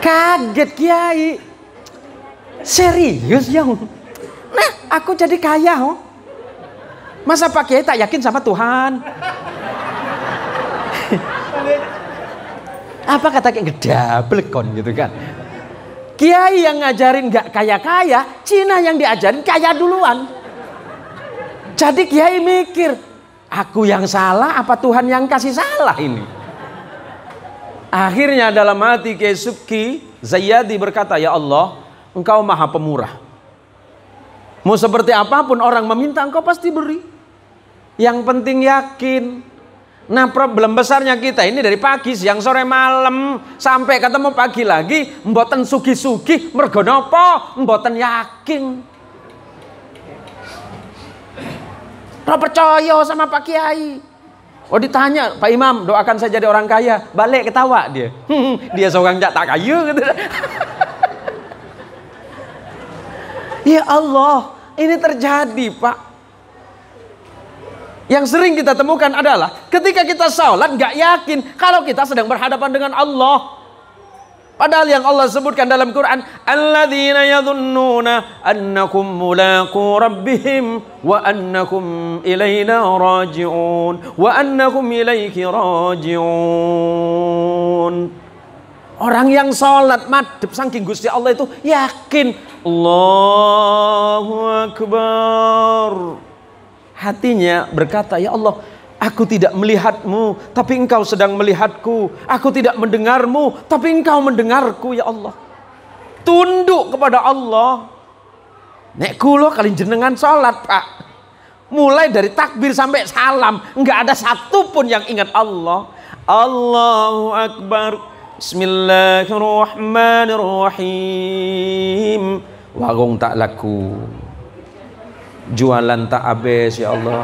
Kaget Kiai. Serius Yang? Nah, aku jadi kaya. Oh. Masa Pak Kiai tak yakin sama Tuhan? Apa kata kayak gedablekon gitu kan? Kiai yang ngajarin gak kaya-kaya, Cina yang diajarin kaya duluan. Jadi Kiai mikir, aku yang salah apa Tuhan yang kasih salah ini? Akhirnya dalam hati Kiai Subki Zayyadi berkata, ya Allah, Engkau maha pemurah. Mau seperti apapun orang meminta, Engkau pasti beri. Yang penting yakin. Nah, problem besarnya kita ini dari pagi, siang, sore, malam sampai ketemu pagi lagi, mboten sugi-sugi, mergo napa? Mboten yakin. Ora percaya sama Pak Kiai. Oh, ditanya, Pak Imam, doakan saya jadi orang kaya. Balik ketawa dia. Dia seorang jak tak kaya gitu. Ya Allah, ini terjadi, Pak. Yang sering kita temukan adalah ketika kita sholat gak yakin kalau kita sedang berhadapan dengan Allah. Padahal yang Allah sebutkan dalam Quran, alladzina yadhunnuna annakum mulaqu rabbihim wa annakum ilaina raji'un wa annakum ilaiki raji'un. Orang yang sholat madhep saking Gusti Allah itu yakin, Allahu Akbar. Hatinya berkata, ya Allah, aku tidak melihatmu, tapi Engkau sedang melihatku. Aku tidak mendengarmu, tapi Engkau mendengarku, ya Allah. Tunduk kepada Allah. Nek kulo kali jenengan sholat, Pak. Mulai dari takbir sampai salam, enggak ada satupun yang ingat Allah. Allahu Akbar. Bismillahirrahmanirrahim. Warung tak laku. Jualan tak habis, ya Allah.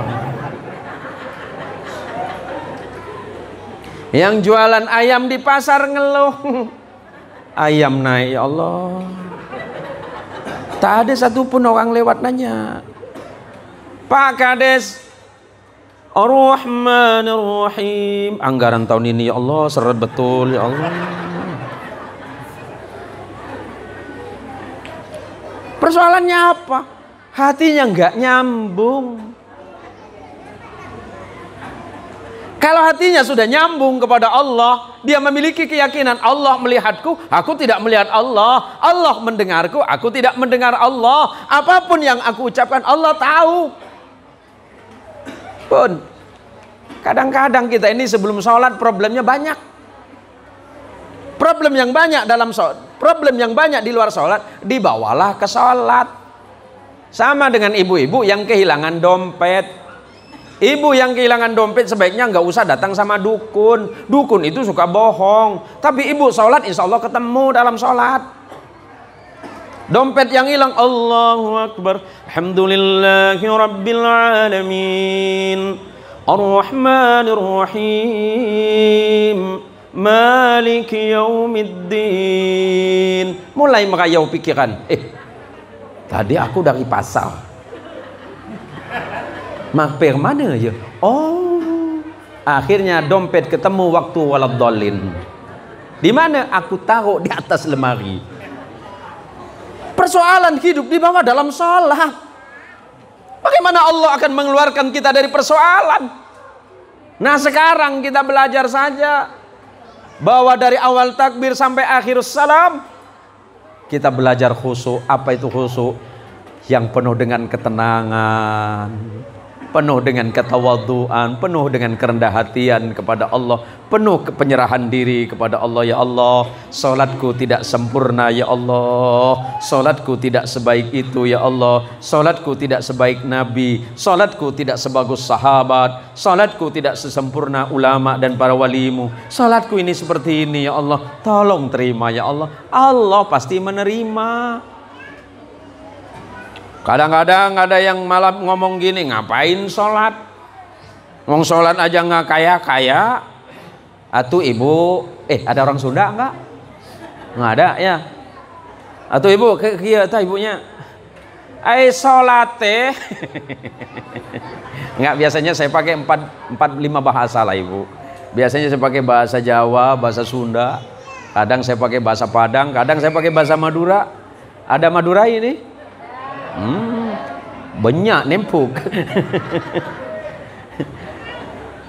Yang jualan ayam di pasar ngeluh, ayam naik, ya Allah. Tak ada satupun orang lewat nanya, Pak Kades, Ar-Rahmanir-Rahim, anggaran tahun ini ya Allah seret betul, ya Allah. Persoalannya apa? Hatinya nggak nyambung. Kalau hatinya sudah nyambung kepada Allah, dia memiliki keyakinan Allah melihatku, aku tidak melihat Allah. Allah mendengarku, aku tidak mendengar Allah. Apapun yang aku ucapkan, Allah tahu. Pun, kadang-kadang kita ini sebelum sholat problemnya banyak. Problem yang banyak dalam sholat, problem yang banyak di luar sholat, dibawalah ke sholat. Sama dengan ibu-ibu yang kehilangan dompet. Ibu yang kehilangan dompet sebaiknya nggak usah datang sama dukun. Dukun itu suka bohong. Tapi ibu sholat insya Allah ketemu dalam sholat. Dompet yang hilang, Allahu Akbar. Alhamdulillahi Rabbil Alamin. Ar-Rahmanir-Rahim. Maliki Yaumiddin. Mulai merayau pikiran. Tadi aku dari pasar. Mampir mana ya? Oh, akhirnya dompet ketemu waktu waladhdallin. Di mana? Aku taruh di atas lemari. Persoalan hidup dibawa dalam sholat. Bagaimana Allah akan mengeluarkan kita dari persoalan? Nah, sekarang kita belajar saja bahwa dari awal takbir sampai akhir salam kita belajar khusyuk. Apa itu khusyuk? Yang penuh dengan ketenangan. penuh dengan ketawadhuan, penuh dengan kerendah hatian kepada Allah, penuh penyerahan diri kepada Allah. Ya Allah, salatku tidak sempurna ya Allah, salatku tidak sebaik itu ya Allah, salatku tidak sebaik Nabi, salatku tidak sebagus sahabat, salatku tidak sesempurna ulama dan para walimu, salatku ini seperti ini ya Allah, tolong terima ya Allah. Allah pasti menerima. Kadang-kadang ada yang malah ngomong gini, ngapain sholat? Ngomong sholat aja nggak kaya-kaya. Atau ibu, ada orang Sunda enggak? Nggak ada ya. Atau ibu, kata ibunya, sholat teh. Nggak, biasanya saya pakai 4-5 bahasa lah ibu. Biasanya saya pakai bahasa Jawa, bahasa Sunda. Kadang saya pakai bahasa Padang, kadang saya pakai bahasa Madura. Ada Madura ini? Banyak nempuk.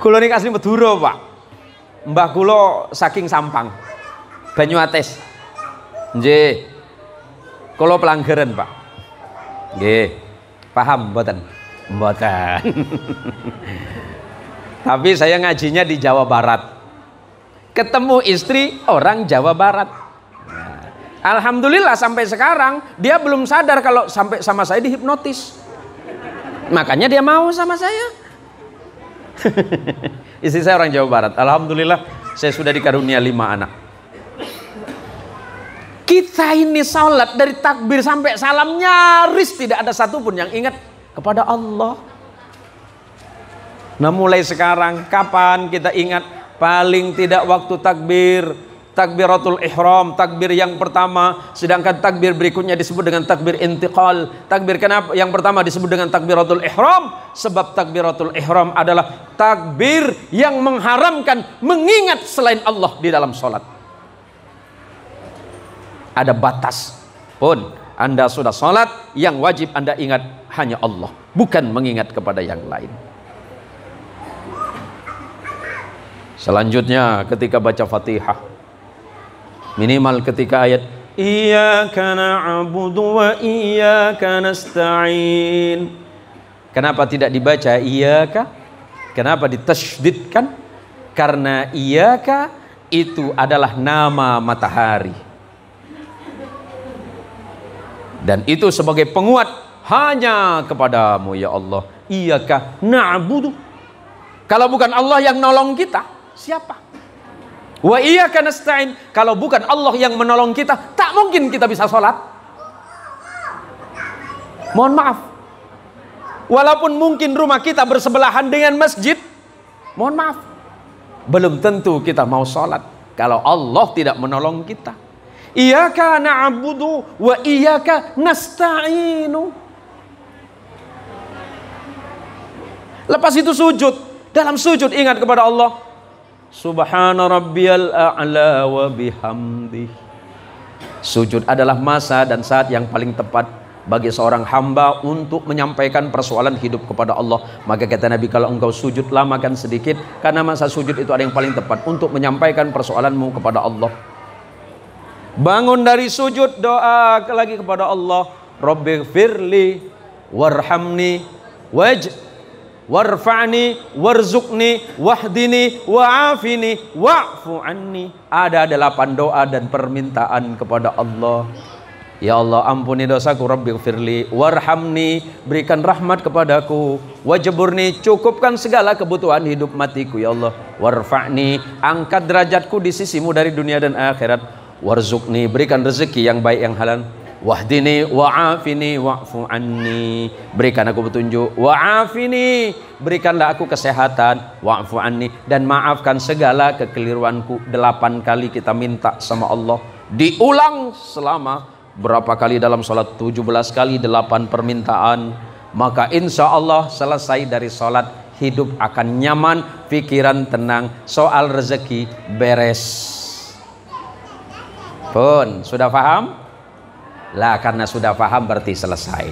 Kulo ini asli Madura pak. Mbah kulo saking Sampang, Banyuates. Nggih. Kulo pelanggaran pak. Nggih. Paham mboten? Mboten. Tapi saya ngajinya di Jawa Barat. Ketemu istri orang Jawa Barat. Alhamdulillah sampai sekarang dia belum sadar kalau sampai sama saya dihipnotis. Makanya dia mau sama saya. Istri saya orang Jawa Barat. Alhamdulillah saya sudah dikarunia 5 anak. Kita ini salat dari takbir sampai salam nyaris tidak ada satupun yang ingat kepada Allah. Nah mulai sekarang kapan kita ingat? Paling tidak waktu takbir, takbiratul ihram, takbir yang pertama, sedangkan takbir berikutnya disebut dengan takbir intiqal. Takbir kenapa yang pertama disebut dengan takbiratul ihram? Sebab takbiratul ihram adalah takbir yang mengharamkan mengingat selain Allah di dalam sholat. Ada batas pun Anda sudah sholat, yang wajib Anda ingat hanya Allah, bukan mengingat kepada yang lain. Selanjutnya ketika baca Fatihah, minimal ketika ayat Iyyaka na'budu wa iyyaka nasta'in. Kenapa tidak dibaca iyyaka? Kenapa ditasydidkan? Karena iyyaka itu adalah nama matahari. Dan itu sebagai penguat hanya kepadamu ya Allah. Iyyaka na'budu. Kalau bukan Allah yang nolong kita, siapa? Wa iyyaka nasta'in. Kalau bukan Allah yang menolong kita, tak mungkin kita bisa sholat. Mohon maaf. Walaupun mungkin rumah kita bersebelahan dengan masjid, mohon maaf, belum tentu kita mau sholat kalau Allah tidak menolong kita. Iyyaka na'budu wa iyyaka nasta'inu. Lepas itu sujud. Dalam sujud ingat kepada Allah. Subhana rabbiyal a'la wa bihamdi. Sujud adalah masa dan saat yang paling tepat bagi seorang hamba untuk menyampaikan persoalan hidup kepada Allah. Maka kata Nabi, kalau engkau sujud lamakan sedikit, karena masa sujud itu ada yang paling tepat untuk menyampaikan persoalanmu kepada Allah. Bangun dari sujud, doa lagi kepada Allah. Rabbighfirli warhamni warfa'ni warzuqni wahdini wa'afini wa'fu anni. Ada 8 doa dan permintaan kepada Allah. Ya Allah, ampuni dosaku. Rabbighfirli warhamni, berikan rahmat kepadaku. Wajburni, cukupkan segala kebutuhan hidup matiku ya Allah. Warfa'ni, angkat derajatku di sisimu dari dunia dan akhirat. Warzuqni, berikan rezeki yang baik yang halal. Wahdini wa'afini wa'fu anni, berikan aku petunjuk. Wa'afini, berikanlah aku kesehatan. Wa'fu anni, dan maafkan segala kekeliruanku. 8 kali kita minta sama Allah. Diulang selama berapa kali dalam sholat? 17 kali 8 permintaan. Maka insya Allah selesai dari sholat, hidup akan nyaman, pikiran tenang, soal rezeki beres. Pun sudah paham? Lah, karena sudah paham berarti selesai.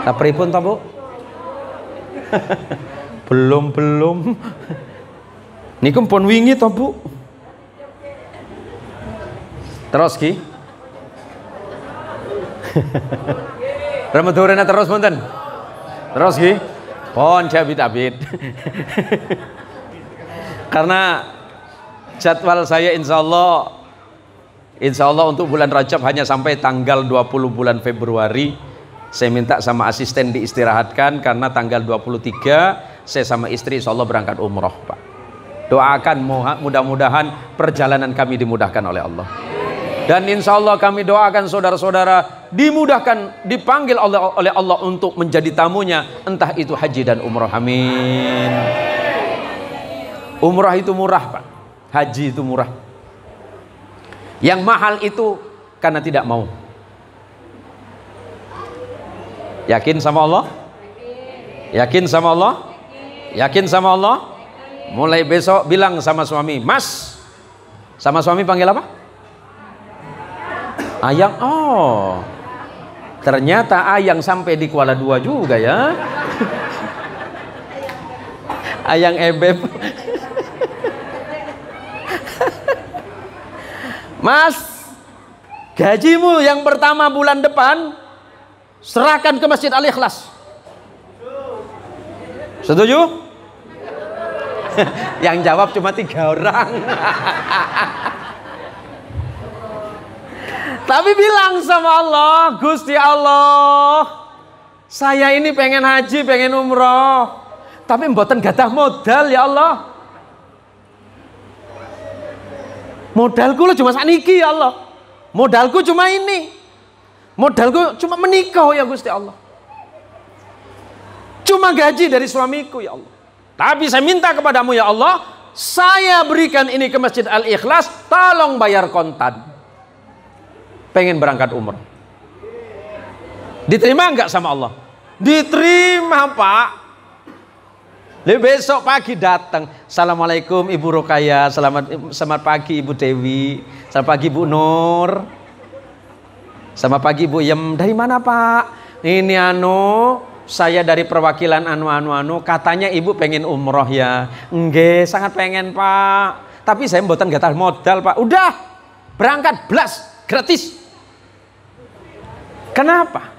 Tak pripun toh Bu? Belum. Niku pun wingi toh Bu. Terus ki? Ramadurena terus monten. Terus gih, pon cabit-cabit. Karena jadwal saya insya Allah untuk bulan Rajab hanya sampai tanggal 20 bulan Februari. Saya minta sama asisten diistirahatkan karena tanggal 23 saya sama istri insya Allah berangkat umroh, Pak. Doakan mudah-mudahan perjalanan kami dimudahkan oleh Allah. Dan insya Allah kami doakan saudara-saudara dimudahkan, dipanggil oleh Allah untuk menjadi tamunya, entah itu haji dan umrah. Amin. Umrah itu murah, Pak. Haji itu murah. Yang mahal itu karena tidak mau. Yakin sama Allah? Yakin sama Allah? Yakin sama Allah? Mulai besok bilang sama suami, Mas. Sama suami panggil apa? Ayang. Oh, ternyata Ayang sampai di Kuala Dua juga ya. Ayang Ebeb. Mas, gajimu yang pertama bulan depan serahkan ke Masjid Al-Ikhlas. Setuju? Yang jawab cuma 3 orang. Tapi bilang sama Allah, Gusti Allah, saya ini pengen haji, pengen umroh, tapi mboten gadah modal ya Allah. Modalku lo cuma saniki ya Allah. Modalku cuma ini. Modalku cuma menikah ya Gusti Allah. Cuma gaji dari suamiku ya Allah. Tapi saya minta kepadamu ya Allah, saya berikan ini ke Masjid Al-Ikhlas, tolong bayar kontan. Pengen berangkat umrah. Diterima enggak sama Allah? Diterima, Pak. Lalu besok pagi datang, Assalamualaikum Ibu Rokaya, selamat pagi Ibu Dewi, selamat pagi Bu Nur, selamat pagi Bu Yem. Dari mana Pak? Ini saya dari perwakilan katanya Ibu pengen umroh ya. Nggih, sangat pengen Pak. Tapi saya mboten gatal modal Pak. Udah, berangkat blas, gratis. Kenapa?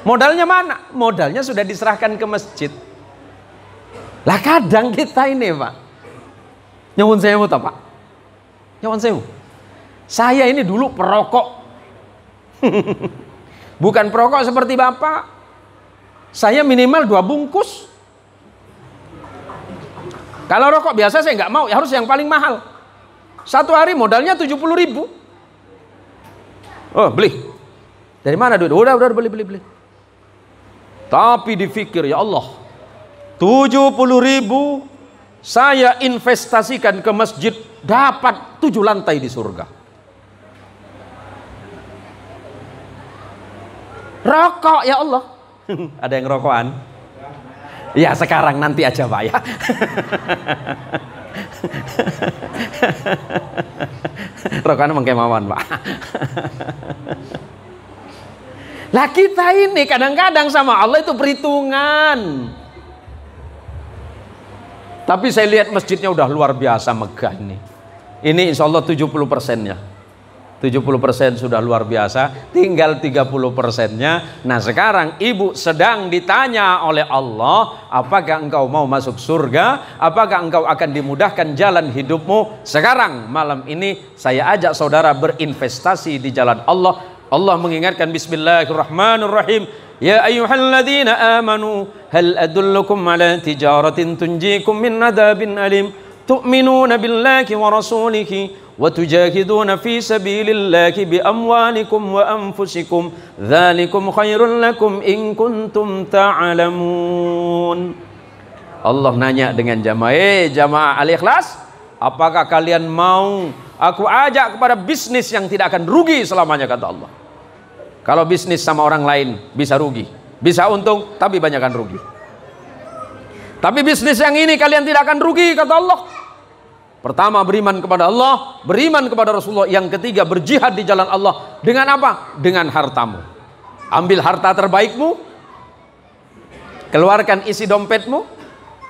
Modalnya mana? Modalnya sudah diserahkan ke masjid. Lah kadang kita ini Pak, nyuwun sewu toh Pak, nyuwun sewu. Saya ini dulu perokok, bukan perokok seperti Bapak. Saya minimal 2 bungkus. Kalau rokok biasa saya nggak mau, ya harus yang paling mahal. Satu hari modalnya 70.000. Oh beli, dari mana duit? Udah beli. Tapi dipikir ya Allah, 70.000 saya investasikan ke masjid, dapat 7 lantai di surga. Rokok ya Allah. Ada yang rokokan? Ya sekarang, nanti aja Pak ya. Rokokan emang kemauan Pak. Lah kita ini kadang-kadang sama Allah itu perhitungan. Tapi saya lihat masjidnya udah luar biasa megah nih. Ini insya Allah 70%-nya. 70% sudah luar biasa, tinggal 30%-nya. Nah sekarang ibu sedang ditanya oleh Allah, apakah engkau mau masuk surga? Apakah engkau akan dimudahkan jalan hidupmu? Sekarang malam ini saya ajak saudara berinvestasi di jalan Allah. Allah mengingatkan, Bismillahirrahmanirrahim. Ya ayyuhalladzina amanu hal adullukum ala tijaratin tunjikum min adabin alim tu'minuna billahi wa rasulihi wa tujahiduna fi sabilillahi bi amwalikum wa anfusikum dzalikum khairul lakum in kuntum ta'lamun. Allah nanya dengan jamaah Al-Ikhlas, apakah kalian mau aku ajak kepada bisnis yang tidak akan rugi selamanya, kata Allah. Kalau bisnis sama orang lain bisa rugi, bisa untung, tapi banyak kan rugi. Tapi bisnis yang ini kalian tidak akan rugi, kata Allah. Pertama, beriman kepada Allah, beriman kepada Rasulullah. Yang ketiga, berjihad di jalan Allah. Dengan apa? Dengan hartamu. Ambil harta terbaikmu, keluarkan isi dompetmu.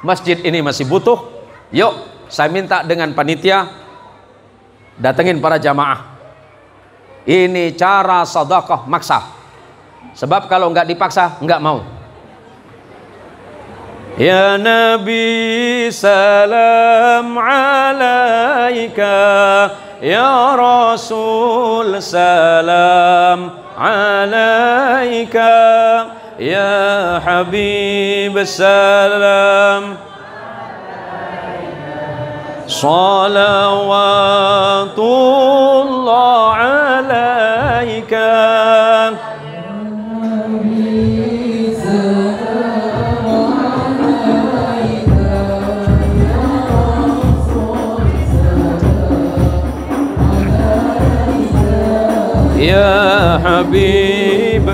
Masjid ini masih butuh. Yuk, saya minta dengan panitia, datengin para jamaah. Ini cara sedekah maksa. Sebab kalau nggak dipaksa nggak mau. Ya Nabi salam alaika, ya Rasul salam alaika, ya Habib salam salawatullah alaika. Ya Habib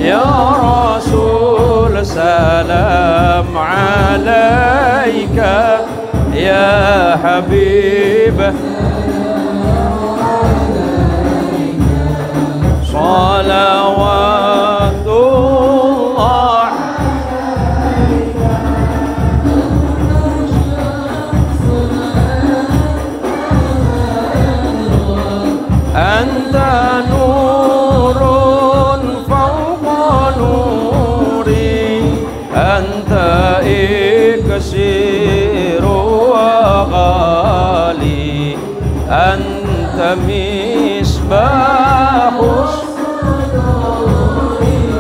Ya Rasul salam alaika, ya Habib salawatullah. Anta nurun fawqa nuri, anta iksiru wa ghali, anta misbahus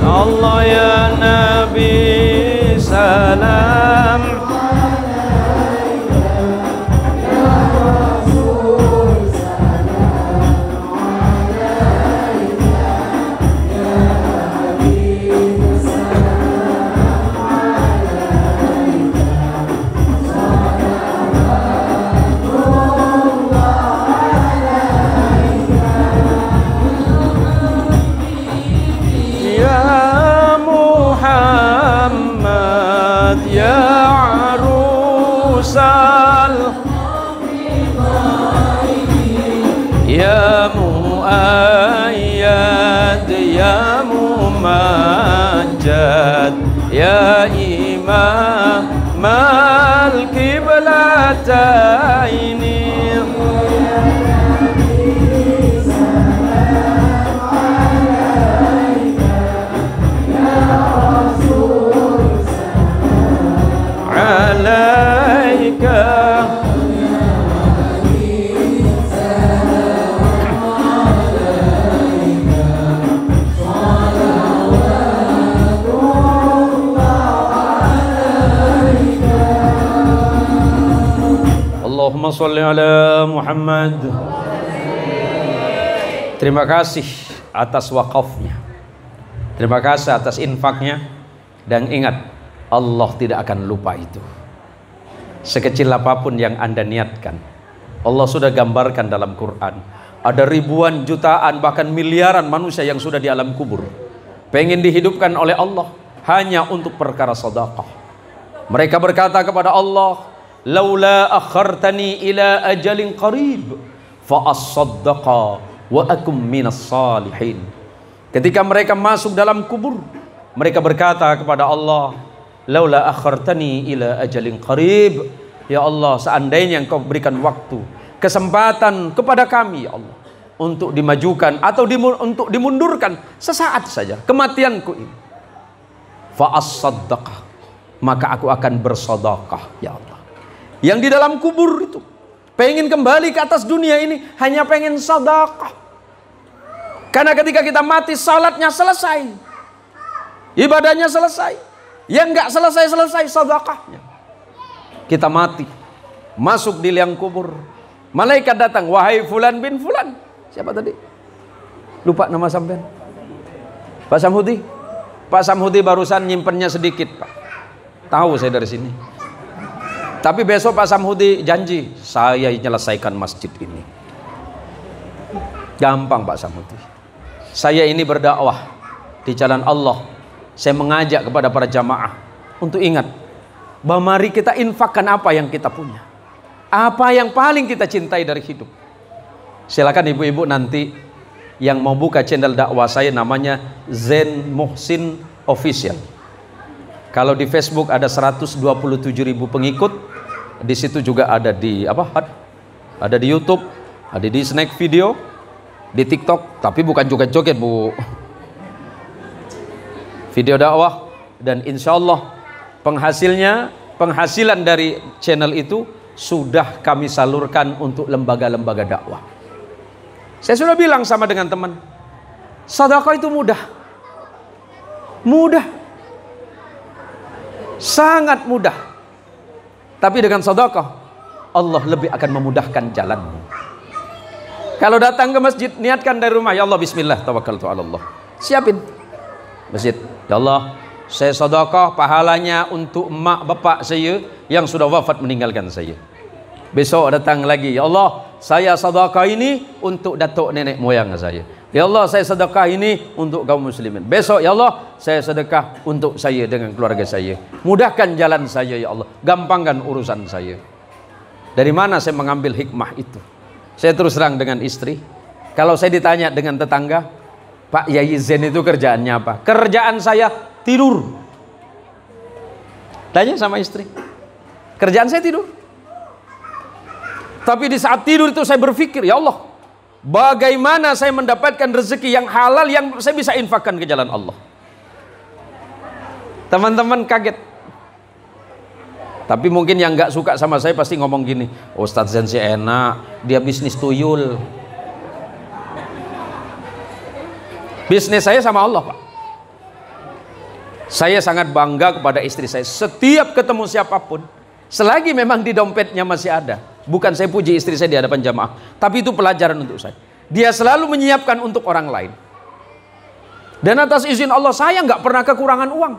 Allah. Ya Nabi salam ya Rasul salam alaika, ya Habib salam alaika, salawatullah alaika. Ya Muhammad ya arusal, ya muayyad ya mumajjad, ya imam al-qiblataini. Allahumma sholli ala Muhammad. Terima kasih atas wakafnya, terima kasih atas infaknya, dan ingat Allah tidak akan lupa itu. Sekecil apapun yang Anda niatkan, Allah sudah gambarkan dalam Quran. Ada ribuan, jutaan, bahkan miliaran manusia yang sudah di alam kubur, pengen dihidupkan oleh Allah hanya untuk perkara sedekah. Mereka berkata kepada Allah, laula akhartani ila ajalin qarib fa as-saddaqa wa akum minas salihin. Ketika mereka masuk dalam kubur, mereka berkata kepada Allah, laula akhartani ila ajalin qarib, ya Allah, seandainya Engkau berikan waktu, kesempatan kepada kami ya Allah, untuk dimajukan atau untuk dimundurkan sesaat saja kematianku ini, fa as-saddaqa, maka aku akan bersedekah ya Allah. Yang di dalam kubur itu pengen kembali ke atas dunia ini hanya pengen sedekah. Karena ketika kita mati, salatnya selesai, ibadahnya selesai, yang nggak selesai sedekahnya. Kita mati, masuk di liang kubur, malaikat datang, wahai fulan bin fulan. Siapa tadi? Lupa nama sampean. Pak Samhudi. Pak Samhudi barusan nyimpennya sedikit, Pak. Tahu saya dari sini. Tapi besok Pak Samhudi janji, saya menyelesaikan masjid ini. Gampang Pak Samhudi. Saya ini berdakwah di jalan Allah. Saya mengajak kepada para jamaah untuk ingat bahwa mari kita infakkan apa yang kita punya, apa yang paling kita cintai dari hidup. Silakan ibu-ibu nanti yang mau buka channel dakwah saya, namanya Zen Muhsin Official. Kalau di Facebook ada 127.000 pengikut, di situ juga ada di ada di YouTube, ada di Snack Video, di TikTok, tapi bukan joget-joget Bu, video dakwah. Dan insya Allah penghasilan dari channel itu sudah kami salurkan untuk lembaga-lembaga dakwah. Saya sudah bilang sama dengan teman, sedekah itu mudah, sangat mudah. Tapi dengan sedekah Allah lebih akan memudahkan jalanmu. Kalau datang ke masjid, niatkan dari rumah, ya Allah bismillah tawakkaltu ala Allah. Siapin masjid, ya Allah saya sedekah pahalanya untuk emak bapak saya yang sudah wafat meninggalkan saya. Besok datang lagi, ya Allah saya sedekah ini untuk datuk nenek moyang saya. Ya Allah saya sedekah ini untuk kaum muslimin. Besok ya Allah saya sedekah untuk saya dengan keluarga saya. Mudahkan jalan saya ya Allah, gampangkan urusan saya. Dari mana saya mengambil hikmah itu? Saya terus terang dengan istri, kalau saya ditanya dengan tetangga, Pak Yayi Zen itu kerjaannya apa? Kerjaan saya tidur. Tanya sama istri, kerjaan saya tidur. Tapi di saat tidur itu saya berpikir, ya Allah, bagaimana saya mendapatkan rezeki yang halal yang saya bisa infakkan ke jalan Allah. Teman-teman kaget. Tapi mungkin yang nggak suka sama saya pasti ngomong gini, Ustadz Zen sih enak, dia bisnis tuyul. Bisnis saya sama Allah Pak. Saya sangat bangga kepada istri saya. Setiap ketemu siapapun, selagi memang di dompetnya masih ada. Bukan saya puji istri saya di hadapan jamaah, tapi itu pelajaran untuk saya. Dia selalu menyiapkan untuk orang lain. Dan atas izin Allah saya nggak pernah kekurangan uang.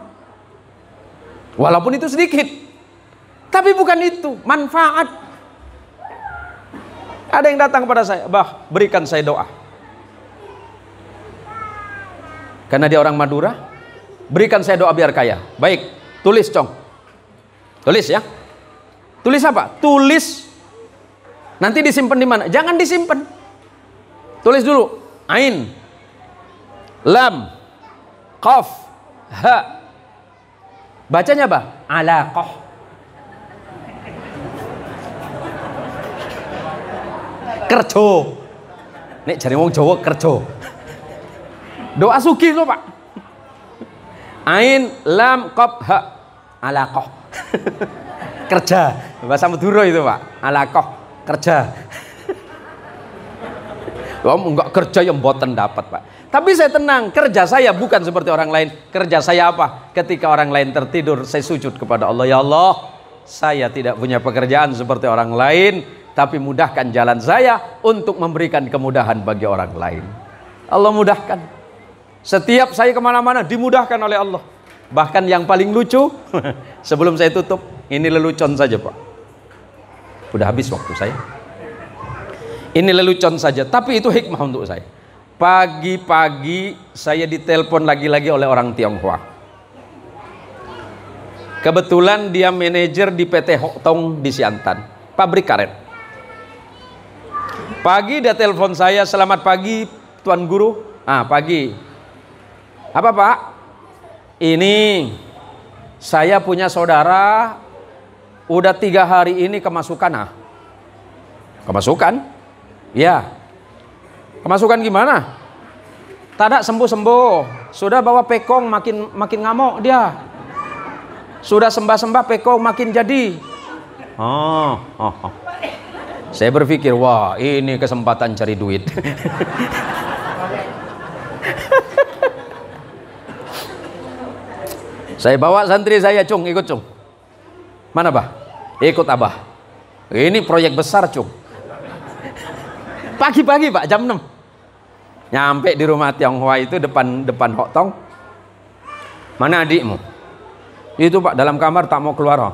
Walaupun itu sedikit. Tapi bukan itu, manfaat. Ada yang datang kepada saya, Bah, berikan saya doa. Karena dia orang Madura, berikan saya doa biar kaya. Baik, tulis Cong. Tulis ya. Tulis apa? Tulis. Nanti disimpan di mana? Jangan disimpan. Tulis dulu. Ain, lam, qaf, ha. Bacanya apa? Alaqah. Kerjo. Nek jare wong Jawa kerjo. Doa sugih lho, Pak. Ain, lam, qaf, ha. Alaqah. Kerja. Bahasa Madura itu, Pak. Alaqah, kerja. Om enggak kerja yang mboten dapat, Pak. Tapi saya tenang, kerja saya bukan seperti orang lain. Kerja saya apa? Ketika orang lain tertidur, saya sujud kepada Allah. Ya Allah, saya tidak punya pekerjaan seperti orang lain, tapi mudahkan jalan saya untuk memberikan kemudahan bagi orang lain. Allah mudahkan. Setiap saya kemana-mana dimudahkan oleh Allah. Bahkan yang paling lucu, sebelum saya tutup, ini lelucon saja Pak. Udah habis waktu saya. Ini lelucon saja, tapi itu hikmah untuk saya. Pagi-pagi saya ditelepon lagi-lagi oleh orang Tionghoa. Kebetulan dia manajer di PT Hoktong di Siantan, pabrik karet. Pagi dia telepon saya, selamat pagi Tuan Guru. Pagi. Apa Pak? Ini saya punya saudara udah 3 hari ini kemasukan. Kemasukan? Ya. Kemasukan gimana? Tak sembuh-sembuh. Sudah bawa pekong makin ngamuk dia. Sudah sembah-sembah pekong makin jadi. Saya berpikir, wah ini kesempatan cari duit. Saya bawa santri saya, Cung, ikut Cung. Mana Bah? Ikut Abah. Ini proyek besar Cung. Pagi-pagi Pak, jam 6. Nyampe di rumah Tionghoa itu depan Hoktong. Mana adikmu? Itu Pak, dalam kamar tak mau keluar.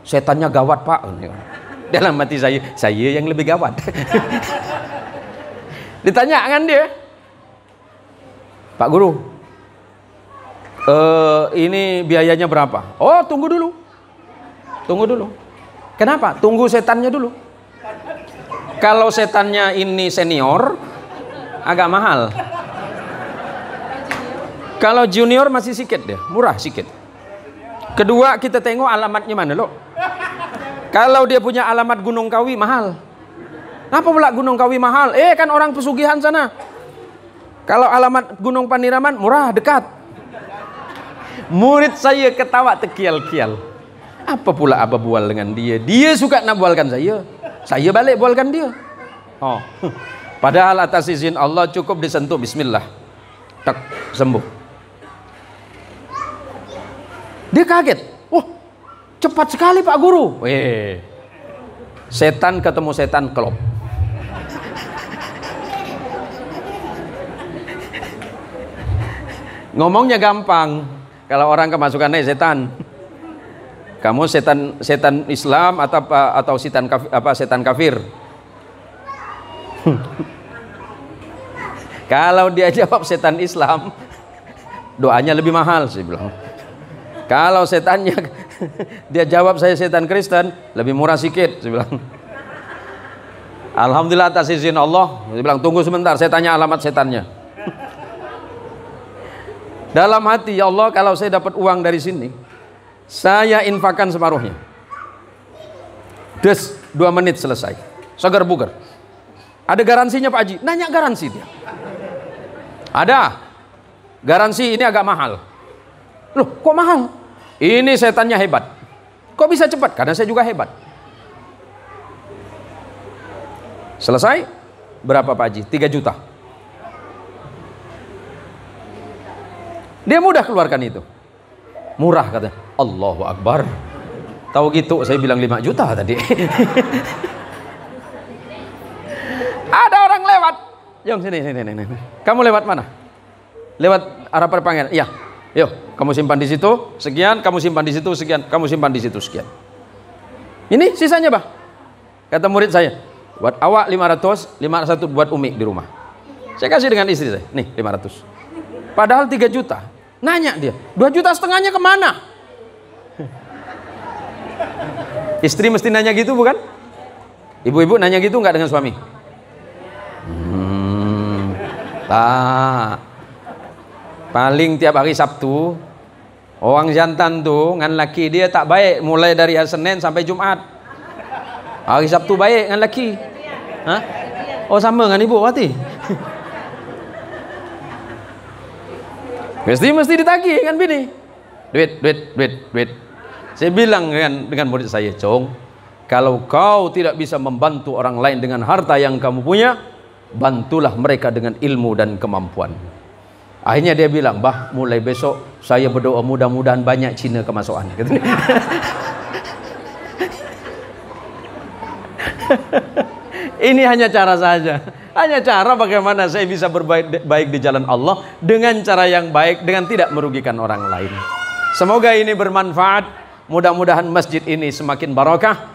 Setannya gawat Pak. Dalam hati saya yang lebih gawat. Ditanyakan dia, Pak Guru, ini biayanya berapa? Oh tunggu dulu. Kenapa? Tunggu setannya dulu. Kalau setannya ini senior agak mahal. Kalau junior masih sikit deh, murah sikit. Kedua, kita tengok alamatnya mana loh. Kalau dia punya alamat Gunung Kawi mahal. Kenapa pula Gunung Kawi mahal? Kan orang pesugihan sana. Kalau alamat Gunung Paniraman murah, dekat. Murid saya ketawa tekial-kial. Apa pula Abah bual dengan dia? Dia suka nak bualkan saya. Saya balik bualkan dia. Oh. Padahal atas izin Allah cukup disentuh bismillah. Tak sembuh. Dia kaget. Wah, cepat sekali Pak Guru. Setan ketemu setan klop. Ngomongnya gampang. Kalau orang kemasukannya setan. Kamu setan Islam atau setan kafir? Kalau dia jawab setan Islam, doanya lebih mahal, saya bilang. Kalau setannya dia jawab saya setan Kristen, lebih murah sedikit, saya bilang. Alhamdulillah atas izin Allah, saya bilang tunggu sebentar, saya tanya alamat setannya. Dalam hati, ya Allah, kalau saya dapat uang dari sini, saya infakkan separuhnya. 2 menit selesai. Segar bugar. Ada garansinya Pak Haji? Nanya garansi dia. Ada. Garansi ini agak mahal. Loh, kok mahal? Ini setannya hebat. Kok bisa cepat? Karena saya juga hebat. Selesai? Berapa Pak Haji? 3 juta. Dia mudah keluarkan itu. Murah katanya. Allahu Akbar. Tahu gitu saya bilang 5 juta tadi. Ada orang lewat. Yong sini. Kamu lewat mana? Lewat arah perpanjangan. Iya. Yuk, kamu simpan di situ sekian, kamu simpan di situ sekian, kamu simpan di situ sekian. Ini sisanya, Bah. Kata murid saya, buat awak 500, 500 buat Umi di rumah. Saya kasih dengan istri saya. Nih, 500. Padahal 3 juta. Nanya dia, 2,5 juta kemana? Istri mesti nanya gitu bukan? Ibu-ibu nanya gitu nggak dengan suami? Tak. Paling tiap hari Sabtu orang jantan tuh ngan laki dia tak baik mulai dari hari Senin sampai Jumat. Hari Sabtu baik ngan laki. Hah? Oh sama dengan ibu berarti. Mesti ditagih kan bini. Duit. Saya bilang dengan murid saya, Cong, kalau kau tidak bisa membantu orang lain dengan harta yang kamu punya, bantulah mereka dengan ilmu dan kemampuan. Akhirnya dia bilang, Bah, mulai besok saya berdoa mudah-mudahan banyak Cina kemasukan. Ini hanya cara saja. Hanya cara bagaimana saya bisa baik di jalan Allah dengan cara yang baik, dengan tidak merugikan orang lain. Semoga ini bermanfaat. Mudah-mudahan masjid ini semakin barakah,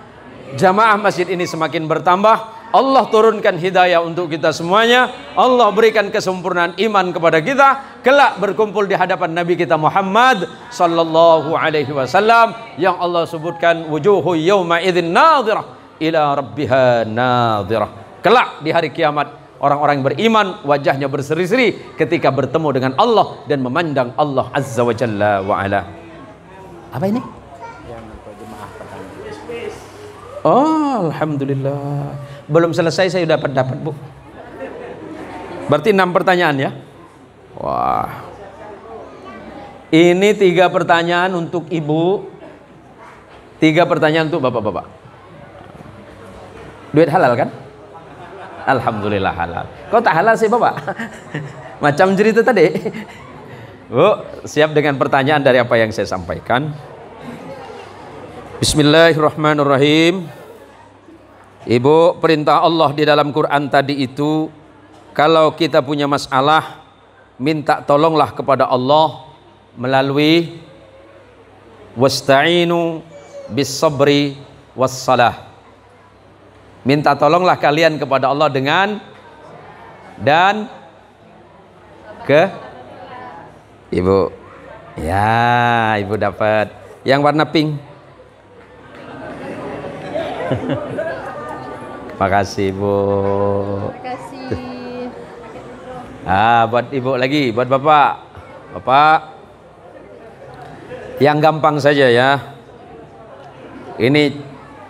jamaah masjid ini semakin bertambah. Allah turunkan hidayah untuk kita semuanya. Allah berikan kesempurnaan iman kepada kita. Kelak berkumpul di hadapan Nabi kita Muhammad sallallahu alaihi wasallam yang Allah sebutkan wujuhu yawma idzin nadhirah ila rabbiha nadhirah. Kelak di hari kiamat orang-orang yang beriman wajahnya berseri-seri ketika bertemu dengan Allah dan memandang Allah azza wa jalla wa ala. Apa ini? Oh, alhamdulillah. Belum selesai saya dapat Bu. Berarti 6 pertanyaan ya. Wah. Ini 3 pertanyaan untuk Ibu. 3 pertanyaan untuk Bapak-bapak. Duit halal kan? Alhamdulillah halal. Kok tak halal sih Bapak? Macam cerita tadi. Bu, siap dengan pertanyaan dari apa yang saya sampaikan? Bismillahirrahmanirrahim. Ibu, perintah Allah di dalam Quran tadi itu, kalau kita punya masalah, minta tolonglah kepada Allah melalui wasta'inu bis sabri was salah. Minta tolonglah kalian kepada Allah dengan dan ke Ibu. Ya, Ibu dapat yang warna pink. Makasih Bu. Makasih. Buat Ibu lagi, buat Bapak. Bapak, Yang gampang saja ya. Ini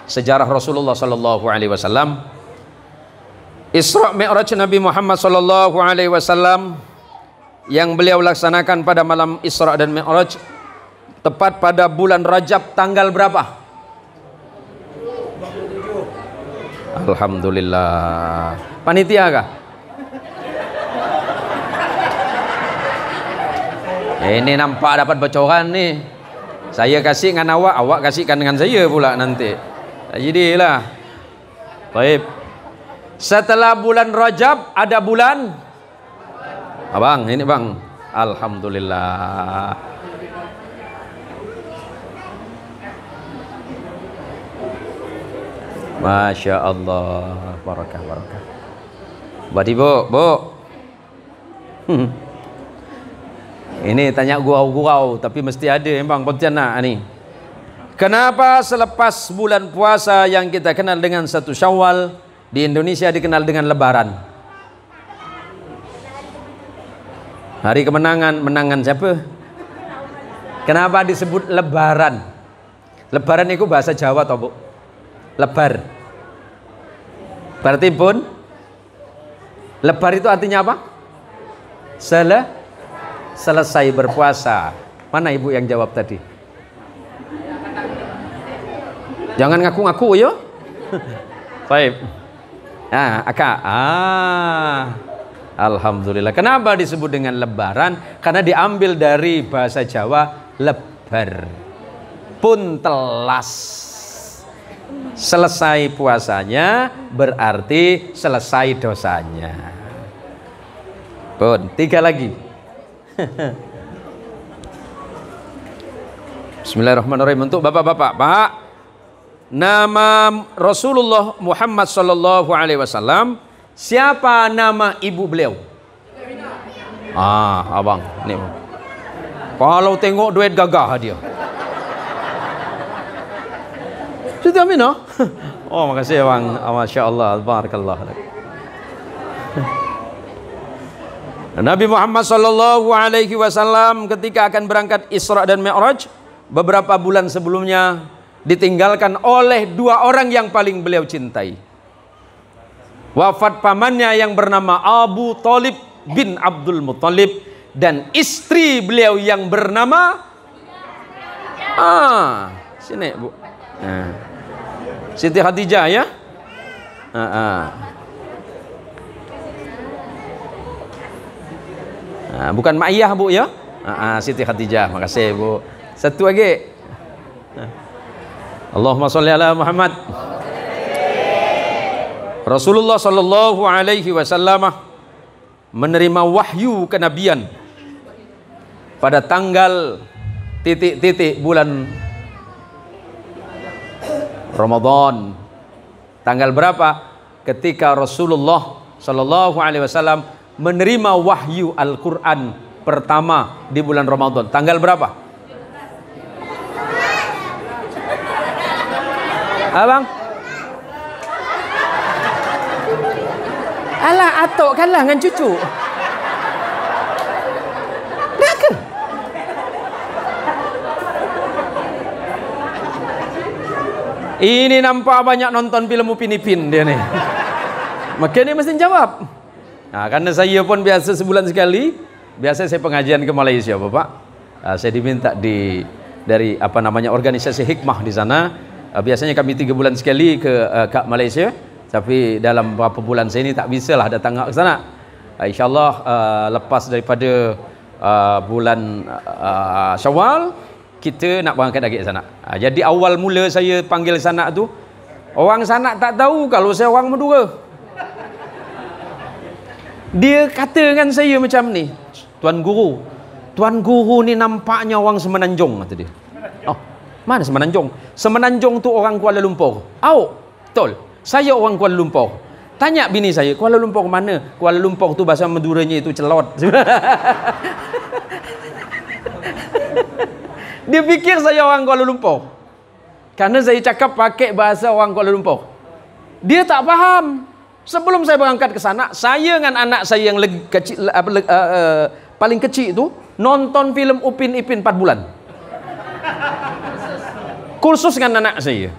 sejarah Rasulullah sallallahu alaihi wasallam. Isra Mi'raj Nabi Muhammad sallallahu alaihi wasallam yang beliau laksanakan pada malam Isra dan Mi'raj tepat pada bulan Rajab tanggal berapa? Alhamdulillah. Panitia kah? Ini nampak dapat bocoran nih. Saya kasih dengan awak, awak kasihkan dengan saya pula nanti. Jadilah. Baik. Setelah bulan Rajab ada bulan Abang, ini bang. Alhamdulillah. Masya Allah. Barakah, barakah. Badi bu. Ini tanya gurau-gurau, tapi mesti ada memang Pontianak ni. Kenapa selepas bulan puasa yang kita kenal dengan 1 Syawal di Indonesia dikenal dengan Lebaran? Hari kemenangan, menangan siapa? Kenapa disebut Lebaran? Lebaran itu bahasa Jawa toh, Bu? Lebar. Berarti pun lebar itu artinya apa? Selesai berpuasa. Mana ibu yang jawab tadi? Jangan ngaku-ngaku yo. Baik. Nah, Akak. Alhamdulillah. Kenapa disebut dengan Lebaran? Karena diambil dari bahasa Jawa lebar. Pun telas. Selesai puasanya berarti selesai dosanya. Pun 3 lagi. Bismillahirrahmanirrahim. Untuk bapak-bapak, Pak, nama Rasulullah Muhammad sallallahu alaihi wasallam, siapa nama ibu beliau? Abang, ni. Kalau tengok duit gagah dia. Siti Aminah. Oh, makasih abang. Masya-Allah, barakallah. Nabi Muhammad sallallahu alaihi wasallam ketika akan berangkat Isra dan Mi'raj, beberapa bulan sebelumnya ditinggalkan oleh 2 orang yang paling beliau cintai. Wafat pamannya yang bernama Abu Thalib bin Abdul Muthalib dan istri beliau yang bernama sini Bu. Siti Khadijah ya. Bukan Ma'iyah Bu ya. Siti Khadijah. Makasih Bu. Satu lagi. Allahumma sholli ala Muhammad. Rasulullah sallallahu alaihi wasallam menerima wahyu kenabian pada tanggal titik-titik bulan Ramadan. Tanggal berapa? Ketika Rasulullah sallallahu alaihi wasallam menerima wahyu Al-Quran pertama di bulan Ramadan. Tanggal berapa? Abang? Alah, atok kalah dengan cucu. Dah ke? Ini nampak banyak nonton film Upin Ipin dia nih. Maka dia mesti jawab. Karena saya pun biasa sebulan sekali, biasa saya pengajian ke Malaysia, Bapak. Saya diminta dari organisasi hikmah di sana. Biasanya kami 3 bulan sekali ke Malaysia, tapi dalam beberapa bulan saya ini tak bisalah datang ke sana. InsyaAllah lepas daripada bulan Syawal, kita nak berangkat lagi ke sana. Jadi awal mula saya panggil Sanak tu, orang Sanak tak tahu kalau saya orang Madura. Dia kata dengan saya macam ni, Tuan Guru ni nampaknya orang Semenanjung, kata dia. Oh, mana Semenanjung? Semenanjung tu orang Kuala Lumpur. Betul. Saya orang Kuala Lumpur. Tanya bini saya, Kuala Lumpur mana? Kuala Lumpur tu bahasa Maduranya itu celot. Dia fikir saya orang Kuala Lumpur. Karena saya cakap pakai bahasa orang Kuala Lumpur. Dia tak faham. Sebelum saya berangkat ke sana, saya dengan anak saya yang paling kecil itu nonton film Upin Ipin 4 bulan. kursus dengan anak saya.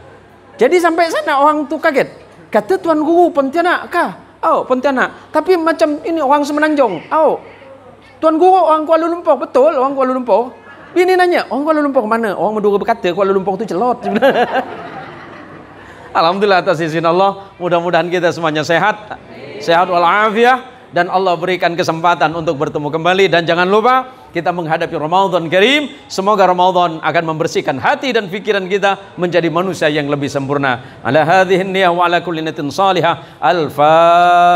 Jadi sampai sana orang tuh kaget. Kata Tuan Guru Pontianak kah? Oh, Pontianak. Tapi macam ini orang Semenanjung. Oh, Tuan Guru orang Kuala Lumpur. Betul, orang Kuala Lumpur. Bini nanya, orang Kuala Lumpur mana? Orang Madura berkata Kuala Lumpur tu celot. Alhamdulillah atas izin Allah. Mudah-mudahan kita semuanya sehat. Sehat walafiat. Dan Allah berikan kesempatan untuk bertemu kembali. Dan jangan lupa kita menghadapi Ramadan Karim. Semoga Ramadan akan membersihkan hati dan pikiran kita menjadi manusia yang lebih sempurna. Ala hadhihi niyah wa ala kulli niyatin salihah. Al-Fatihah.